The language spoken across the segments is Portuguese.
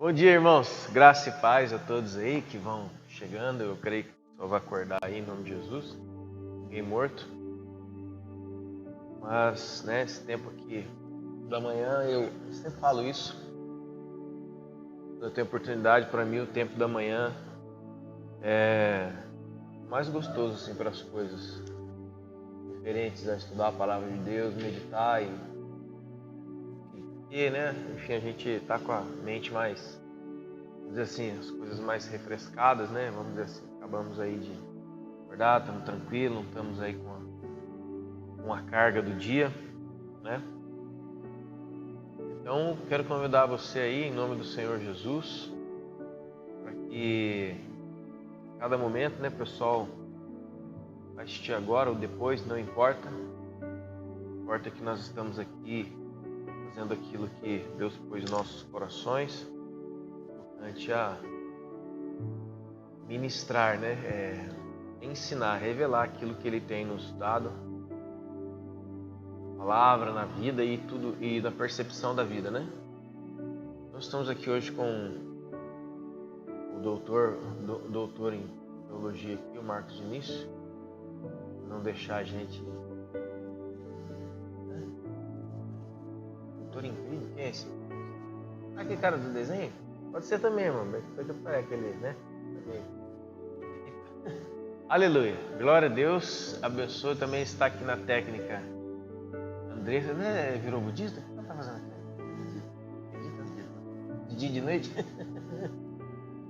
Bom dia, irmãos. Graça e paz a todos aí que vão chegando. Eu creio que só vai acordar aí em nome de Jesus. Ninguém morto. Mas, esse tempo aqui da manhã, eu sempre falo isso. Eu tenho oportunidade, para mim, o tempo da manhã é mais gostoso assim, para as coisas diferentes, a estudar a palavra de Deus, meditar enfim, a gente tá com a mente mais, vamos dizer assim, as coisas mais refrescadas, vamos dizer assim. Acabamos aí de acordar, estamos tranquilos, não estamos aí com a carga do dia, Então, quero convidar você aí, em nome do Senhor Jesus, para que cada momento, pessoal, vai assistir agora ou depois, não importa. Importa que nós estamos aqui fazendo aquilo que Deus pôs em nossos corações, importante a ministrar, ensinar, revelar aquilo que Ele tem nos dado, palavra, na vida e tudo, e da percepção da vida, Nós estamos aqui hoje com o doutor em teologia aqui, o Marcos Diniz, não deixar a gente. Doutor em crime? Quem é esse? Aquele cara do desenho? Pode ser também, mano. Aquele, Também. Aleluia. Glória a Deus. Abençoe. Também está aqui na técnica. Andressa, virou budista? O que ela está fazendo aqui? De dia e de noite?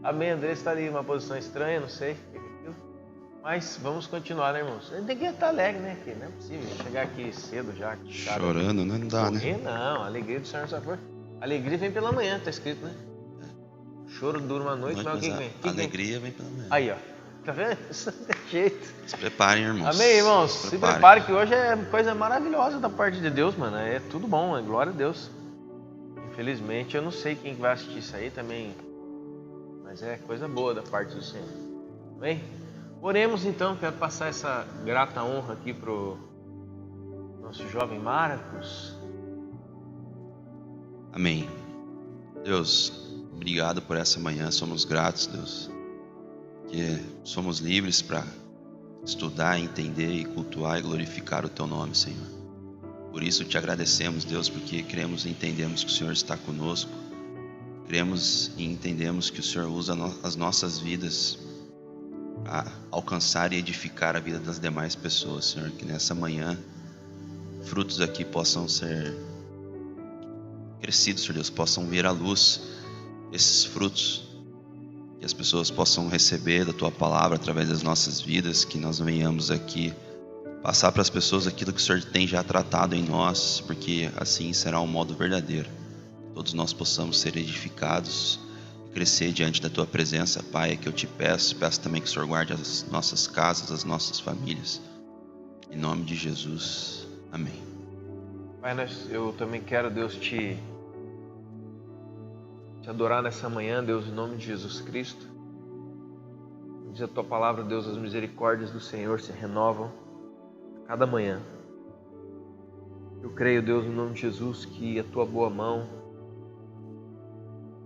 Amém. Andressa está ali em uma posição estranha, não sei o que é aquilo. Mas vamos continuar, irmãos? Tem que estar alegre, Que não é possível chegar aqui cedo já. Chorando, né? Não dá, né? Não, a alegria do Senhor só for. A alegria vem pela manhã, tá escrito, O choro dura uma noite, mas o que vem? A alegria vem pela manhã. Aí, ó. Tá vendo? Isso não tem jeito. Se preparem, irmãos. Amém, irmãos? Se preparem que hoje é coisa maravilhosa da parte de Deus, mano. É tudo bom, glória a Deus. Infelizmente, eu não sei quem vai assistir isso aí também. Mas é coisa boa da parte do Senhor. Amém? Oremos então, quero passar essa grata honra aqui pro nosso jovem Marcos. Amém. Deus, obrigado por essa manhã. Somos gratos, Deus, que somos livres para estudar, entender e cultuar e glorificar o Teu nome, Senhor. Por isso te agradecemos, Deus, porque cremos e entendemos que o Senhor está conosco. Cremos e entendemos que o Senhor usa as nossas vidas a alcançar e edificar a vida das demais pessoas, Senhor. Que nessa manhã frutos aqui possam ser crescidos, Senhor Deus, possam vir à luz esses frutos, que as pessoas possam receber da Tua palavra através das nossas vidas, que nós venhamos aqui passar para as pessoas aquilo que o Senhor tem já tratado em nós, porque assim será um modo verdadeiro. Todos nós possamos ser edificados e crescer diante da Tua presença, Pai, é que eu te peço também que o Senhor guarde as nossas casas, as nossas famílias, em nome de Jesus, amém. Pai, eu também quero, Deus, te adorar nessa manhã, Deus, em nome de Jesus Cristo. Diz a Tua palavra, Deus, as misericórdias do Senhor se renovam a cada manhã. Eu creio, Deus, em nome de Jesus, que a Tua boa mão,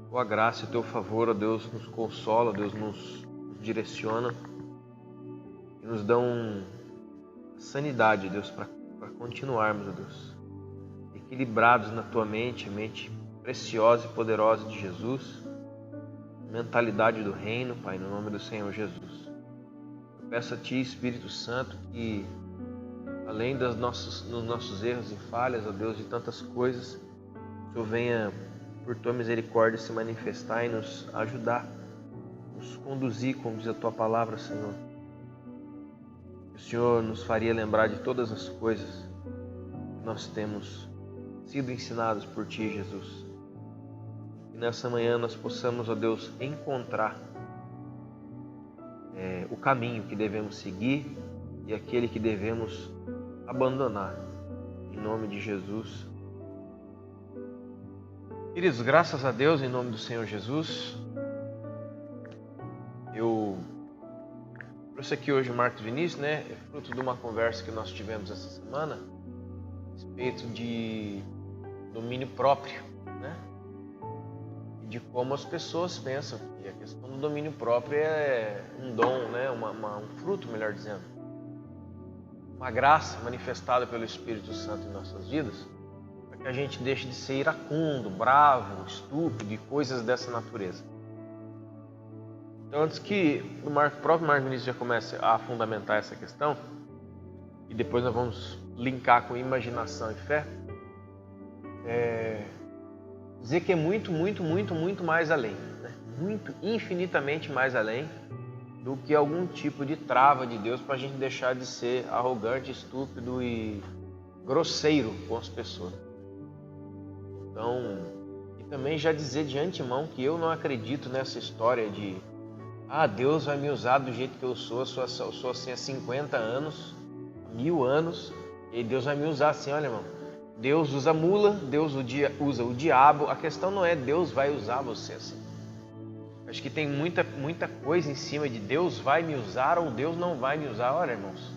Tua graça e Teu favor, ó Deus, nos consola, Deus, nos direciona e nos dão sanidade, Deus, para continuarmos, ó Deus, equilibrados na Tua mente preciosa e poderosa de Jesus, mentalidade do reino, Pai, no nome do Senhor Jesus. Eu peço a Ti, Espírito Santo, que além dos nossos erros e falhas, ó Deus, de tantas coisas, o Senhor venha, por Tua misericórdia, se manifestar e nos ajudar, nos conduzir, como diz a Tua palavra, Senhor. O Senhor nos faria lembrar de todas as coisas que nós temos sido ensinados por Ti, Jesus. E nessa manhã nós possamos, ó Deus, encontrar o caminho que devemos seguir e aquele que devemos abandonar. Em nome de Jesus. Queridos, graças a Deus, em nome do Senhor Jesus, eu trouxe aqui hoje o Marcos Vinícius, é fruto de uma conversa que nós tivemos essa semana a respeito de domínio próprio, de como as pessoas pensam. E a questão do domínio próprio é um dom, né? Um fruto, melhor dizendo. Uma graça manifestada pelo Espírito Santo em nossas vidas, para que a gente deixe de ser iracundo, bravo, estúpido e coisas dessa natureza. Então, antes que o próprio Marco Vinícius já comece a fundamentar essa questão, e depois nós vamos linkar com imaginação e fé, dizer que é muito mais além, né? Muito, infinitamente mais além do que algum tipo de trava de Deus para a gente deixar de ser arrogante, estúpido e grosseiro com as pessoas. Então, e também já dizer de antemão que eu não acredito nessa história de Deus vai me usar do jeito que eu sou assim há 50 anos, 1000 anos, e Deus vai me usar assim. Olha, irmão, Deus usa mula, Deus usa o diabo. A questão não é Deus vai usar você assim. Acho que tem muita coisa em cima de Deus vai me usar ou Deus não vai me usar. Olha, irmãos,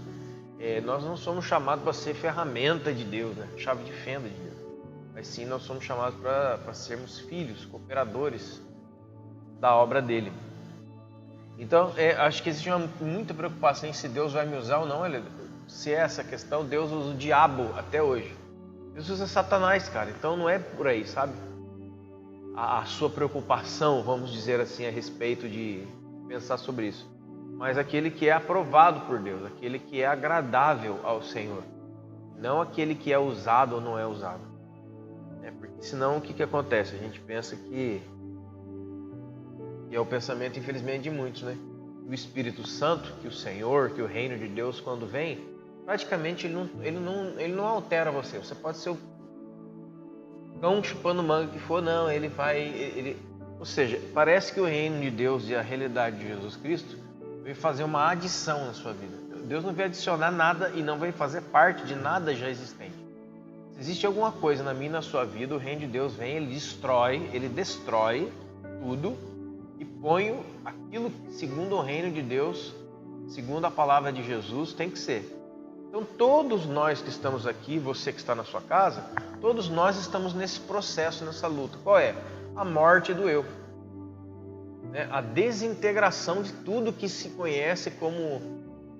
nós não somos chamados para ser ferramenta de Deus, né? Chave de fenda de Deus. Mas sim, nós somos chamados para sermos filhos, cooperadores da obra dele. Então, acho que existe muita preocupação em se Deus vai me usar ou não. Olha, se é essa questão, Deus usa o diabo até hoje. Deus usa Satanás, cara. Então não é por aí, sabe? A sua preocupação, vamos dizer assim, a respeito de pensar sobre isso. Mas aquele que é aprovado por Deus, aquele que é agradável ao Senhor. Não aquele que é usado ou não é usado. Porque senão o que acontece? A gente pensa que é o pensamento, infelizmente, de muitos, né? O Espírito Santo, que o Senhor, que o reino de Deus, quando vem, praticamente ele não altera você. Você pode ser o cão chupando manga que for, não, ele vai... Ou seja, parece que o reino de Deus e a realidade de Jesus Cristo veio fazer uma adição na sua vida. Deus não veio adicionar nada e não veio fazer parte de nada já existente. Se existe alguma coisa na minha e na sua vida, o reino de Deus vem, ele destrói tudo e põe aquilo que, segundo o reino de Deus, segundo a palavra de Jesus, tem que ser. Então, todos nós que estamos aqui, você que está na sua casa, todos nós estamos nesse processo, nessa luta. Qual é? A morte do eu. A desintegração de tudo que se conhece como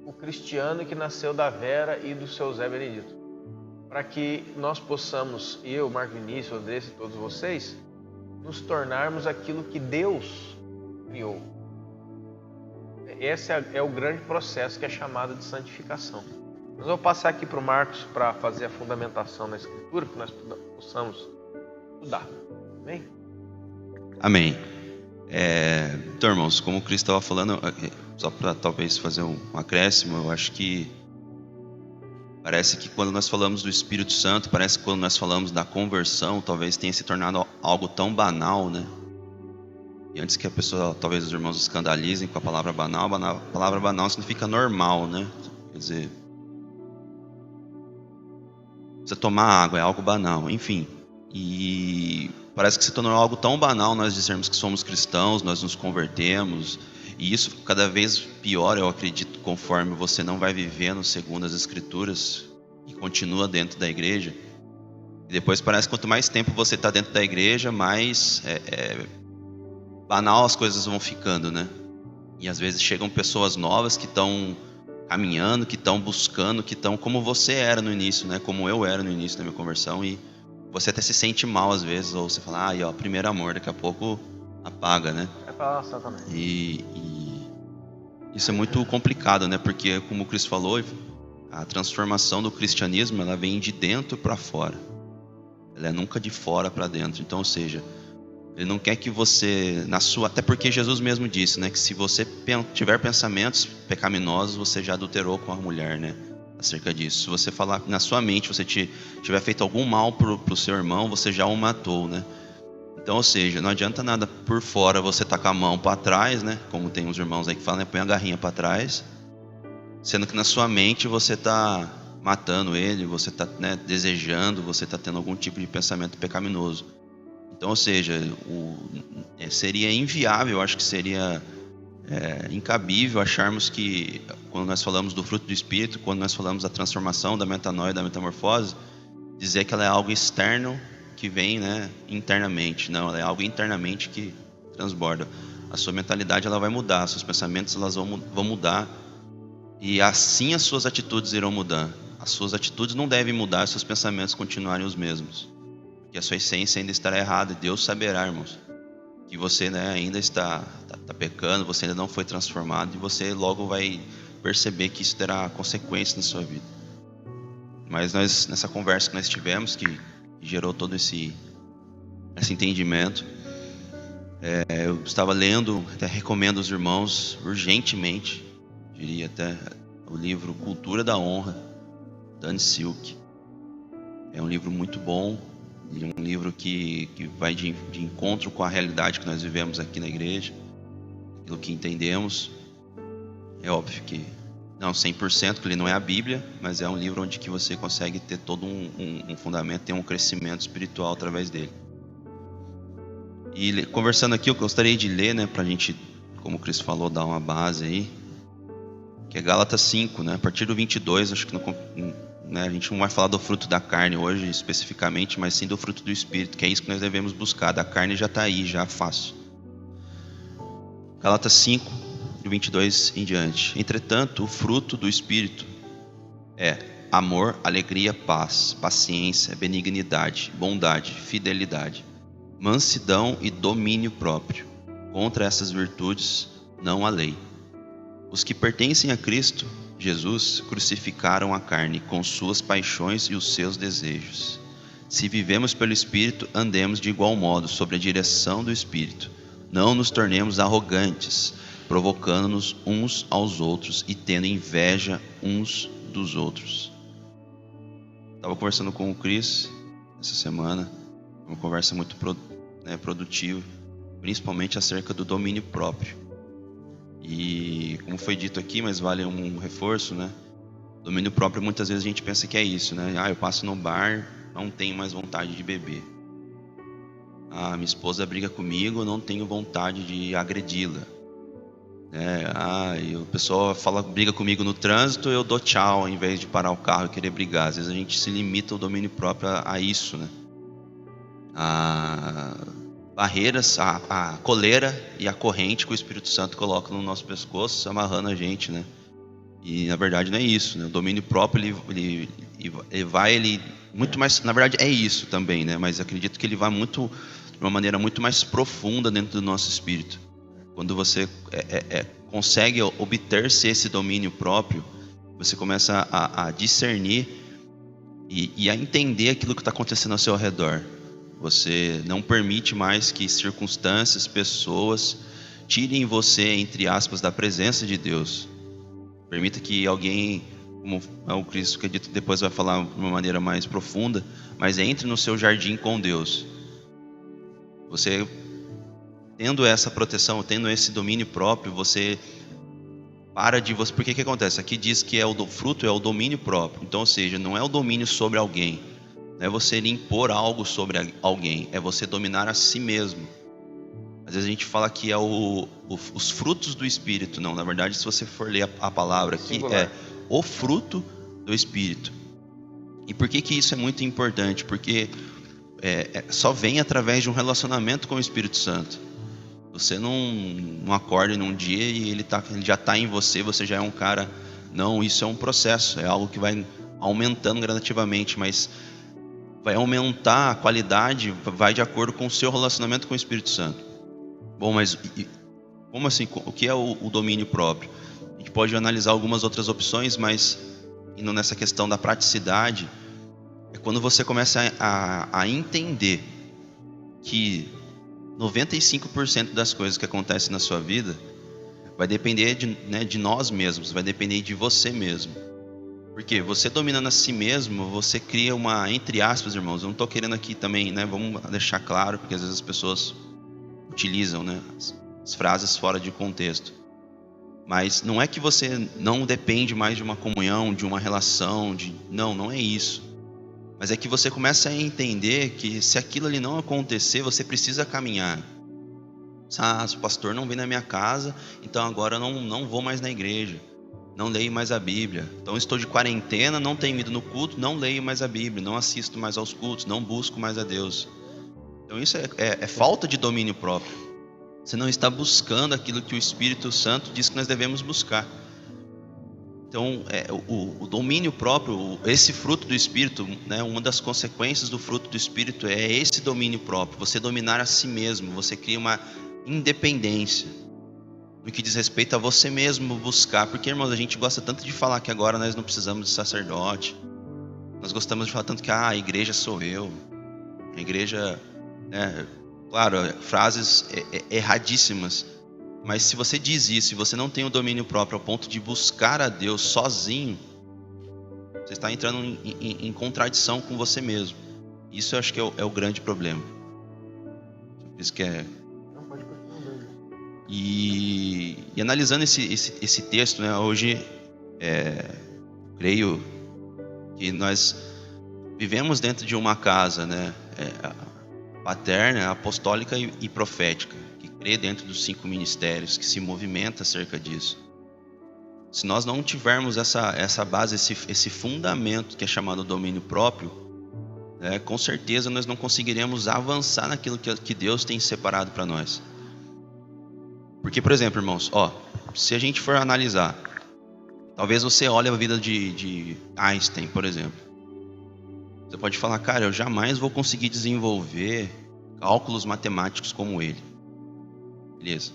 o cristiano que nasceu da Vera e do seu Zé Benedito. Para que nós possamos, eu, Marco Vinícius, Andressa e todos vocês, nos tornarmos aquilo que Deus criou. Esse é o grande processo que é chamado de santificação. Mas eu vou passar aqui para o Marcos para fazer a fundamentação na Escritura, que nós possamos estudar. Amém? Amém. Então, irmãos, como o Cristo estava falando, só para talvez fazer um acréscimo, eu acho que parece que quando nós falamos do Espírito Santo, parece que quando nós falamos da conversão, talvez tenha se tornado algo tão banal, né? E antes que a pessoa, talvez os irmãos escandalizem com a palavra banal significa normal, né? Quer dizer, você tomar água é algo banal, enfim. E parece que se tornou algo tão banal nós dizermos que somos cristãos, nós nos convertemos. E isso cada vez pior, eu acredito, conforme você não vai vivendo segundo as Escrituras e continua dentro da igreja. E depois parece que quanto mais tempo você está dentro da igreja, mais banal as coisas vão ficando, né? E às vezes chegam pessoas novas que estão caminhando, que estão buscando, que estão como você era no início, né? Como eu era no início da minha conversão, e você até se sente mal às vezes, ou você fala, primeiro amor, daqui a pouco apaga, né? É para passar também. E isso é muito complicado, né? Porque, como o Cristo falou, a transformação do cristianismo, ela vem de dentro para fora. Ela é nunca de fora para dentro. Então, ou seja, ele não quer que você, até porque Jesus mesmo disse, né, que se você tiver pensamentos pecaminosos, você já adulterou com a mulher, né, acerca disso. Se você falar na sua mente, você tiver feito algum mal pro seu irmão, você já o matou, né. Então, ou seja, não adianta nada por fora você tá com a mão para trás, né, como tem uns irmãos aí que falam, né, põe a garrinha para trás, sendo que na sua mente você tá matando ele, você tá, né, desejando, você tá tendo algum tipo de pensamento pecaminoso. Então, ou seja, seria inviável, acho que seria incabível acharmos que, quando nós falamos do fruto do Espírito, quando nós falamos da transformação, da metanoia, da metamorfose, dizer que ela é algo externo que vem, né, internamente. Não, é algo internamente que transborda. A sua mentalidade ela vai mudar, seus pensamentos elas vão mudar, e assim as suas atitudes irão mudar. As suas atitudes não devem mudar, seus pensamentos continuarem os mesmos, porque a sua essência ainda estará errada. E Deus saberá, irmãos, que você, né, ainda está pecando, você ainda não foi transformado, e você logo vai perceber que isso terá consequências na sua vida. Mas nessa conversa que nós tivemos, que gerou todo esse entendimento, eu estava lendo, até recomendo aos irmãos urgentemente, diria até, o livro Cultura da Honra, Dan Silk. É um livro muito bom, um livro que vai de encontro com a realidade que nós vivemos aqui na igreja, aquilo que entendemos. É óbvio que não 100%, que ele não é a Bíblia, mas é um livro onde que você consegue ter todo um fundamento, ter um crescimento espiritual através dele. E conversando aqui, eu gostaria de ler, né, para a gente, como o Cris falou, dar uma base aí, que é Gálatas 5, né, a partir do 22, acho que né, a gente não vai falar do fruto da carne hoje especificamente, mas sim do fruto do Espírito, que é isso que nós devemos buscar. Da carne já está aí, já é fácil. Gálatas 5, do 22 em diante. Entretanto, o fruto do Espírito é amor, alegria, paz, paciência, benignidade, bondade, fidelidade, mansidão e domínio próprio. Contra essas virtudes não há lei. Os que pertencem a Cristo Jesus crucificaram a carne com suas paixões e os seus desejos. Se vivemos pelo Espírito, andemos de igual modo sob a direção do Espírito. Não nos tornemos arrogantes, provocando-nos uns aos outros e tendo inveja uns dos outros. Estava conversando com o Cris essa semana, uma conversa muito produtiva, principalmente acerca do domínio próprio. E como foi dito aqui, mas vale um reforço, né? Domínio próprio, muitas vezes a gente pensa que é isso, né? Eu passo no bar, não tenho mais vontade de beber. Minha esposa briga comigo, não tenho vontade de agredi-la. E o pessoal briga comigo no trânsito, eu dou tchau ao invés de parar o carro e querer brigar. Às vezes a gente se limita o domínio próprio a isso, né? Barreiras, a coleira e a corrente que o Espírito Santo coloca no nosso pescoço, amarrando a gente, né? E na verdade não é isso, né? O domínio próprio ele vai muito mais, na verdade é isso também, né? Mas acredito que ele vai de uma maneira muito mais profunda dentro do nosso espírito. Quando você consegue obter-se esse domínio próprio, você começa a discernir e a entender aquilo que está acontecendo ao seu redor. Você não permite mais que circunstâncias, pessoas tirem você, entre aspas, da presença de Deus. Permita que alguém, como o Cristo que depois vai falar de uma maneira mais profunda, mas entre no seu jardim com Deus. Você, tendo essa proteção, tendo esse domínio próprio, você para de você. Porque que acontece? Aqui diz que o fruto é o domínio próprio. Então, ou seja, não é o domínio sobre alguém. Não é você impor algo sobre alguém, é você dominar a si mesmo. Às vezes a gente fala que é os frutos do Espírito. Não, na verdade, se você for ler a palavra aqui, é o fruto do Espírito. E por que isso é muito importante? Porque só vem através de um relacionamento com o Espírito Santo. Você não acorda num dia e ele já está em você, você já é um cara. Não, isso é um processo, é algo que vai aumentando gradativamente, mas vai aumentar a qualidade, vai de acordo com o seu relacionamento com o Espírito Santo. Bom, mas como assim? O que é o domínio próprio? A gente pode analisar algumas outras opções, mas indo nessa questão da praticidade, é quando você começa a entender que 95% das coisas que acontecem na sua vida vai depender de nós mesmos, vai depender de você mesmo. Porque você dominando a si mesmo, você cria uma, entre aspas, irmãos, eu não estou querendo aqui também, né, vamos deixar claro, porque às vezes as pessoas utilizam, né, as frases fora de contexto. Mas não é que você não depende mais de uma comunhão, de uma relação, não é isso. Mas é que você começa a entender que se aquilo ali não acontecer, você precisa caminhar. Se o pastor não vem na minha casa, então agora eu não vou mais na igreja. não leio mais a Bíblia. Então estou de quarentena, não tenho ido no culto, não leio mais a Bíblia, não assisto mais aos cultos, não busco mais a Deus. Então isso é falta de domínio próprio. Você não está buscando aquilo que o Espírito Santo diz que nós devemos buscar. Então o domínio próprio, esse fruto do Espírito, né, uma das consequências do fruto do Espírito é esse domínio próprio. Você dominar a si mesmo, você cria uma independência no que diz respeito a você mesmo buscar. Porque, irmãos, a gente gosta tanto de falar que agora nós não precisamos de sacerdote. Nós gostamos de falar tanto que a igreja sou eu. A igreja, claro, frases erradíssimas. Mas se você diz isso e você não tem o domínio próprio ao ponto de buscar a Deus sozinho, você está entrando em contradição com você mesmo. Isso eu acho que é o grande problema. Por isso que E analisando esse texto, né, hoje, creio que nós vivemos dentro de uma casa, né, paterna, apostólica e profética, que crê dentro dos 5 ministérios, que se movimenta acerca disso. Se nós não tivermos essa base, esse fundamento que é chamado domínio próprio, com certeza nós não conseguiremos avançar naquilo que Deus tem separado para nós. Porque, por exemplo, irmãos, se a gente for analisar, talvez você olhe a vida de Einstein, por exemplo. Você pode falar, cara, eu jamais vou conseguir desenvolver cálculos matemáticos como ele. Beleza.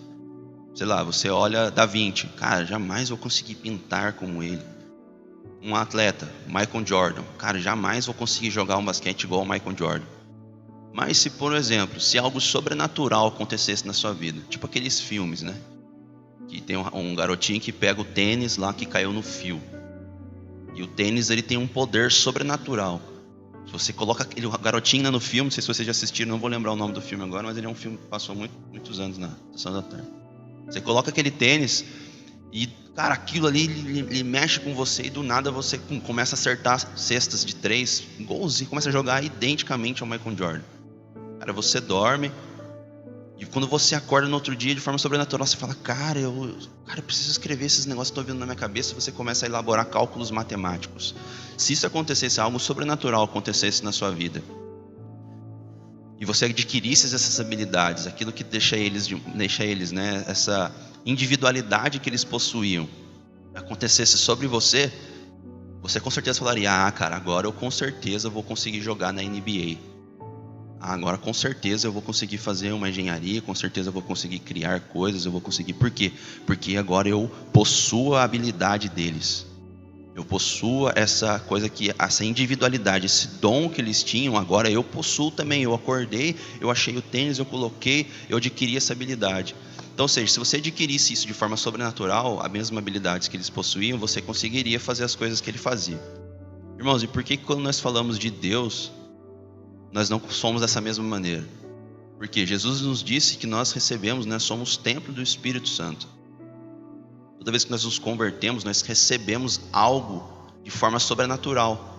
Sei lá, você olha Da Vinci, cara, jamais vou conseguir pintar como ele. Um atleta, Michael Jordan, cara, jamais vou conseguir jogar um basquete igual ao Michael Jordan. Mas se, por exemplo, se algo sobrenatural acontecesse na sua vida, tipo aqueles filmes, né? Que tem um garotinho que pega o tênis lá que caiu no fio. E o tênis, ele tem um poder sobrenatural. Se você coloca aquele garotinho lá no filme, não sei se vocês já assistiram, não vou lembrar o nome do filme agora, mas ele é um filme que passou muitos anos na Sessão da Tarde. Você coloca aquele tênis e, cara, aquilo ali ele mexe com você e do nada você começa a acertar cestas de 3, golzinho, começa a jogar identicamente ao Michael Jordan. Cara, você dorme e quando você acorda no outro dia de forma sobrenatural, você fala, cara, eu preciso escrever esses negócios que estão vindo na minha cabeça. Você começa a elaborar cálculos matemáticos. Se isso acontecesse, algo sobrenatural acontecesse na sua vida, e você adquirisse essas habilidades, aquilo que deixa eles, né, essa individualidade que eles possuíam, acontecesse sobre você, você com certeza falaria, cara, agora eu com certeza vou conseguir jogar na NBA. Agora com certeza eu vou conseguir fazer uma engenharia, com certeza eu vou conseguir criar coisas, eu vou conseguir. Por quê? Porque agora eu possuo a habilidade deles. Eu possuo essa individualidade, esse dom que eles tinham, agora eu possuo também. Eu acordei, eu achei o tênis, eu coloquei, eu adquiri essa habilidade. Então, ou seja, se você adquirisse isso de forma sobrenatural, as mesmas habilidades que eles possuíam, você conseguiria fazer as coisas que ele fazia. Irmãos, e por que quando nós falamos de Deus, nós não somos dessa mesma maneira? Porque Jesus nos disse que nós recebemos, nós somos templo do Espírito Santo. Toda vez que nós nos convertemos, nós recebemos algo de forma sobrenatural.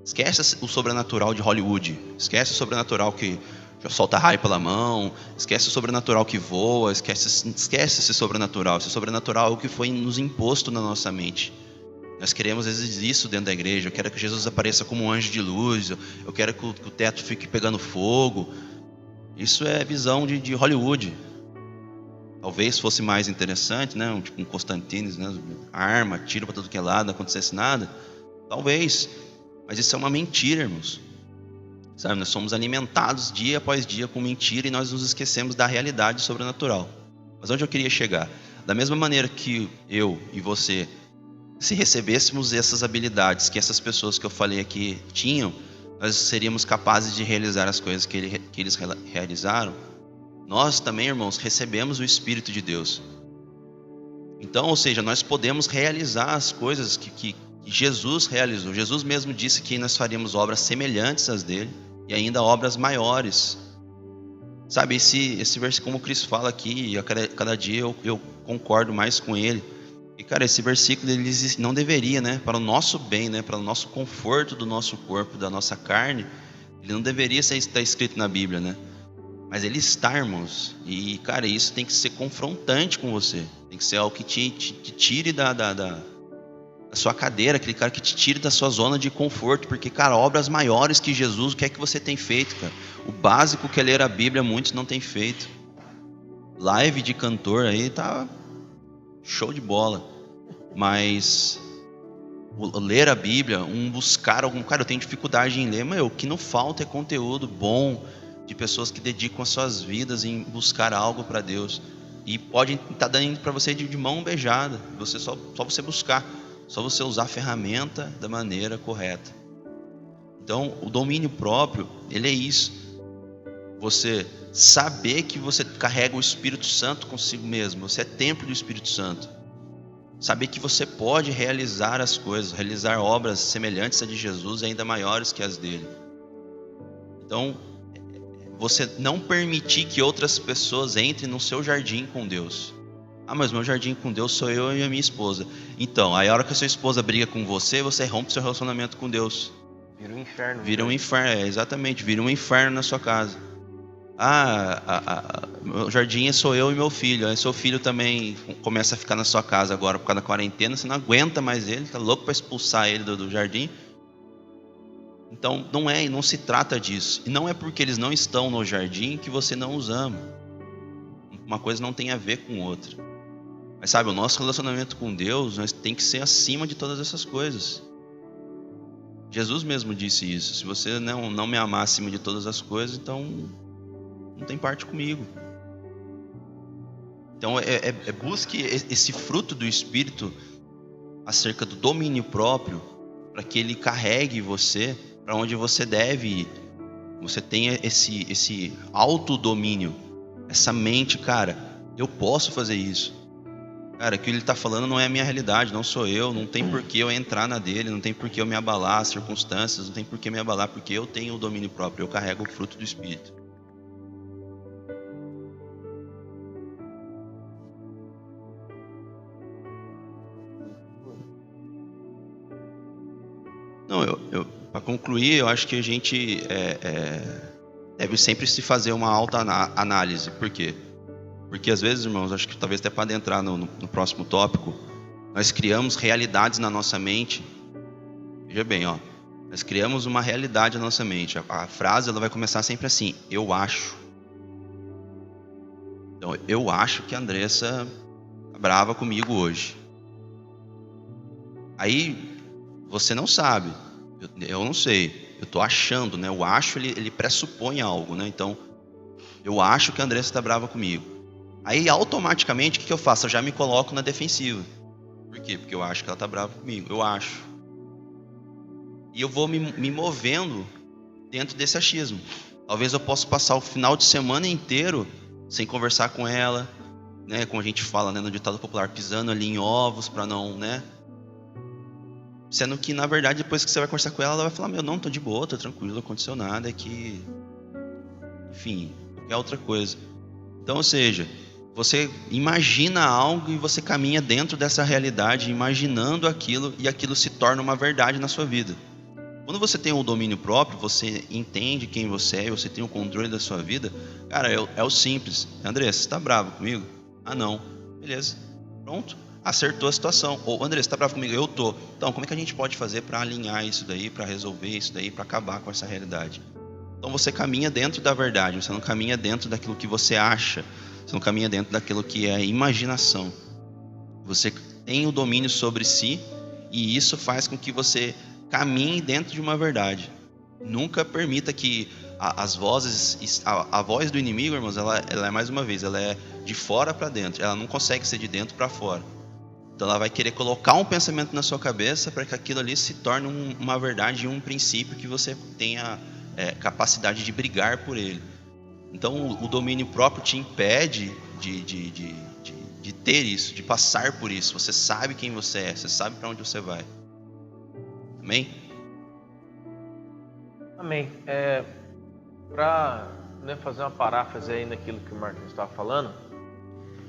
Esquece o sobrenatural de Hollywood. Esquece o sobrenatural que já solta raio pela mão. Esquece o sobrenatural que voa. Esquece esse sobrenatural. Esse sobrenatural é o que foi nos imposto na nossa mente. Nós queremos, às vezes, isso dentro da igreja. Eu quero que Jesus apareça como um anjo de luz. Eu quero que o teto fique pegando fogo. Isso é visão de Hollywood. Talvez fosse mais interessante, né? Tipo um Constantines, né? Arma, tiro para tudo que é lado, não acontecesse nada. Talvez. Mas isso é uma mentira, irmãos. Sabe, nós somos alimentados dia após dia com mentira e nós nos esquecemos da realidade sobrenatural. Mas onde eu queria chegar? Da mesma maneira que eu e você, se recebêssemos essas habilidades que essas pessoas que eu falei aqui tinham, nós seríamos capazes de realizar as coisas que eles realizaram. Nós também, irmãos, recebemos o Espírito de Deus. Então, ou seja, nós podemos realizar as coisas que Jesus realizou. Jesus mesmo disse que nós faríamos obras semelhantes às dele e ainda obras maiores. Sabe, esse versículo, como o Cristo fala aqui, e a cada dia eu concordo mais com ele. E, cara, esse versículo ele não deveria, né, para o nosso bem, né, para o nosso conforto do nosso corpo, da nossa carne, ele não deveria estar escrito na Bíblia, né? Mas ele está, irmãos. E, cara, isso tem que ser confrontante com você. Tem que ser algo que te tire a sua cadeira, aquele cara que te tira da sua zona de conforto, porque, cara, obras maiores que Jesus, o que é que você tem feito, cara? O básico que é ler a Bíblia, muitos não têm feito. Live de cantor aí tá show de bola, mas ler a Bíblia, buscar algum... Cara, eu tenho dificuldade em ler, mas o que não falta é conteúdo bom, de pessoas que dedicam as suas vidas em buscar algo para Deus. E pode estar dando para você de mão beijada, você só você buscar, só você usar a ferramenta da maneira correta. Então, o domínio próprio, ele é isso. Você saber que você carrega o Espírito Santo consigo mesmo, você é templo do Espírito Santo. Saber que você pode realizar as coisas, realizar obras semelhantes a de Jesus e ainda maiores que as dele. Então, você não permitir que outras pessoas entrem no seu jardim com Deus. Ah, mas meu jardim com Deus sou eu e a minha esposa. Então, aí a hora que a sua esposa briga com você, você rompe seu relacionamento com Deus. Vira um inferno. Vira um inferno, exatamente, vira um inferno na sua casa. Meu jardim sou eu e meu filho. Aí seu filho também começa a ficar na sua casa agora por causa da quarentena. Você não aguenta mais ele, tá louco para expulsar ele do jardim. Então não se trata disso. E não é porque eles não estão no jardim que você não os ama. Uma coisa não tem a ver com outra. Mas sabe, o nosso relacionamento com Deus tem que ser acima de todas essas coisas. Jesus mesmo disse isso. Se você não me amar acima de todas as coisas, então não tem parte comigo. Então busque esse fruto do Espírito acerca do domínio próprio, para que ele carregue você para onde você deve ir. Você tenha esse autodomínio, essa mente, cara, eu posso fazer isso. Cara, o que ele está falando não é a minha realidade, não sou eu, não tem por que eu entrar na dele, não tem por que eu me abalar as circunstâncias, não tem por que me abalar, porque eu tenho o domínio próprio, eu carrego o fruto do Espírito. Não, para concluir, eu acho que a gente deve sempre se fazer uma autoanálise. Por quê? Porque às vezes, irmãos, acho que talvez até para adentrar no próximo tópico, nós criamos realidades na nossa mente. Veja bem, nós criamos uma realidade na nossa mente. A frase ela vai começar sempre assim: eu acho. Então, eu acho que a Andressa tá brava comigo hoje. Aí você não sabe, eu não sei, eu estou achando, né? O acho ele pressupõe algo, né? Então, eu acho que a Andressa está brava comigo. Aí automaticamente o que eu faço? Eu já me coloco na defensiva. Por quê? Porque eu acho que ela está brava comigo. Eu acho. E eu vou me movendo dentro desse achismo. Talvez eu possa passar o final de semana inteiro sem conversar com ela, né? Como a gente fala, né, no ditado popular, pisando ali em ovos para não, né? Sendo que, na verdade, depois que você vai conversar com ela vai falar: meu, não, tô de boa, tô tranquilo, não aconteceu nada, é que... Enfim, qualquer outra coisa. Então, ou seja, você imagina algo e você caminha dentro dessa realidade, imaginando aquilo, e aquilo se torna uma verdade na sua vida. Quando você tem o domínio próprio, você entende quem você é, você tem o controle da sua vida, cara, é o simples. André, você tá bravo comigo? Ah, não. Beleza. Pronto. Acertou a situação. Ou, André, você tá bravo comigo? Eu tô. Então, como é que a gente pode fazer para alinhar isso daí, para resolver isso daí, para acabar com essa realidade? Então, você caminha dentro da verdade, você não caminha dentro daquilo que você acha, você não caminha dentro daquilo que é a imaginação. Você tem o domínio sobre si e isso faz com que você caminhe dentro de uma verdade. Nunca permita que as vozes, a voz do inimigo, irmãos, ela é, mais uma vez, ela é de fora para dentro, ela não consegue ser de dentro para fora. Então ela vai querer colocar um pensamento na sua cabeça para que aquilo ali se torne uma verdade e um princípio que você tenha capacidade de brigar por ele. Então o domínio próprio te impede de ter isso, de passar por isso. Você sabe quem você é, você sabe para onde você vai. Amém? Amém. Para fazer uma paráfrase aí naquilo que o Marcos estava falando,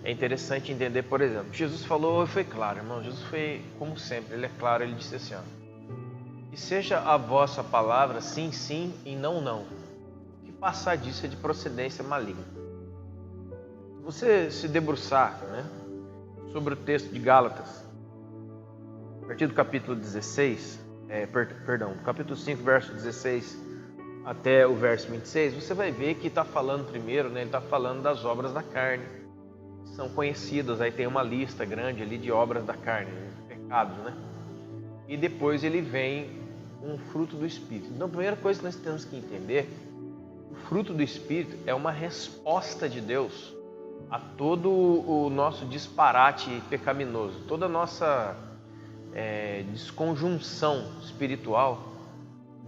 é interessante entender, por exemplo, Jesus falou e foi claro, irmão. Jesus foi, como sempre, ele é claro, ele disse assim: que seja a vossa palavra sim, sim e não, não. O que passar disso é de procedência maligna. Você se debruçar, sobre o texto de Gálatas, a partir do capítulo 16, do capítulo 5, verso 16 até o verso 26, você vai ver que está falando primeiro, né, ele está falando das obras da carne, que são conhecidas, aí tem uma lista grande ali de obras da carne, pecados, né? E depois ele vem um fruto do Espírito. Então a primeira coisa que nós temos que entender, o fruto do Espírito é uma resposta de Deus a todo o nosso disparate pecaminoso, toda a nossa desconjunção espiritual.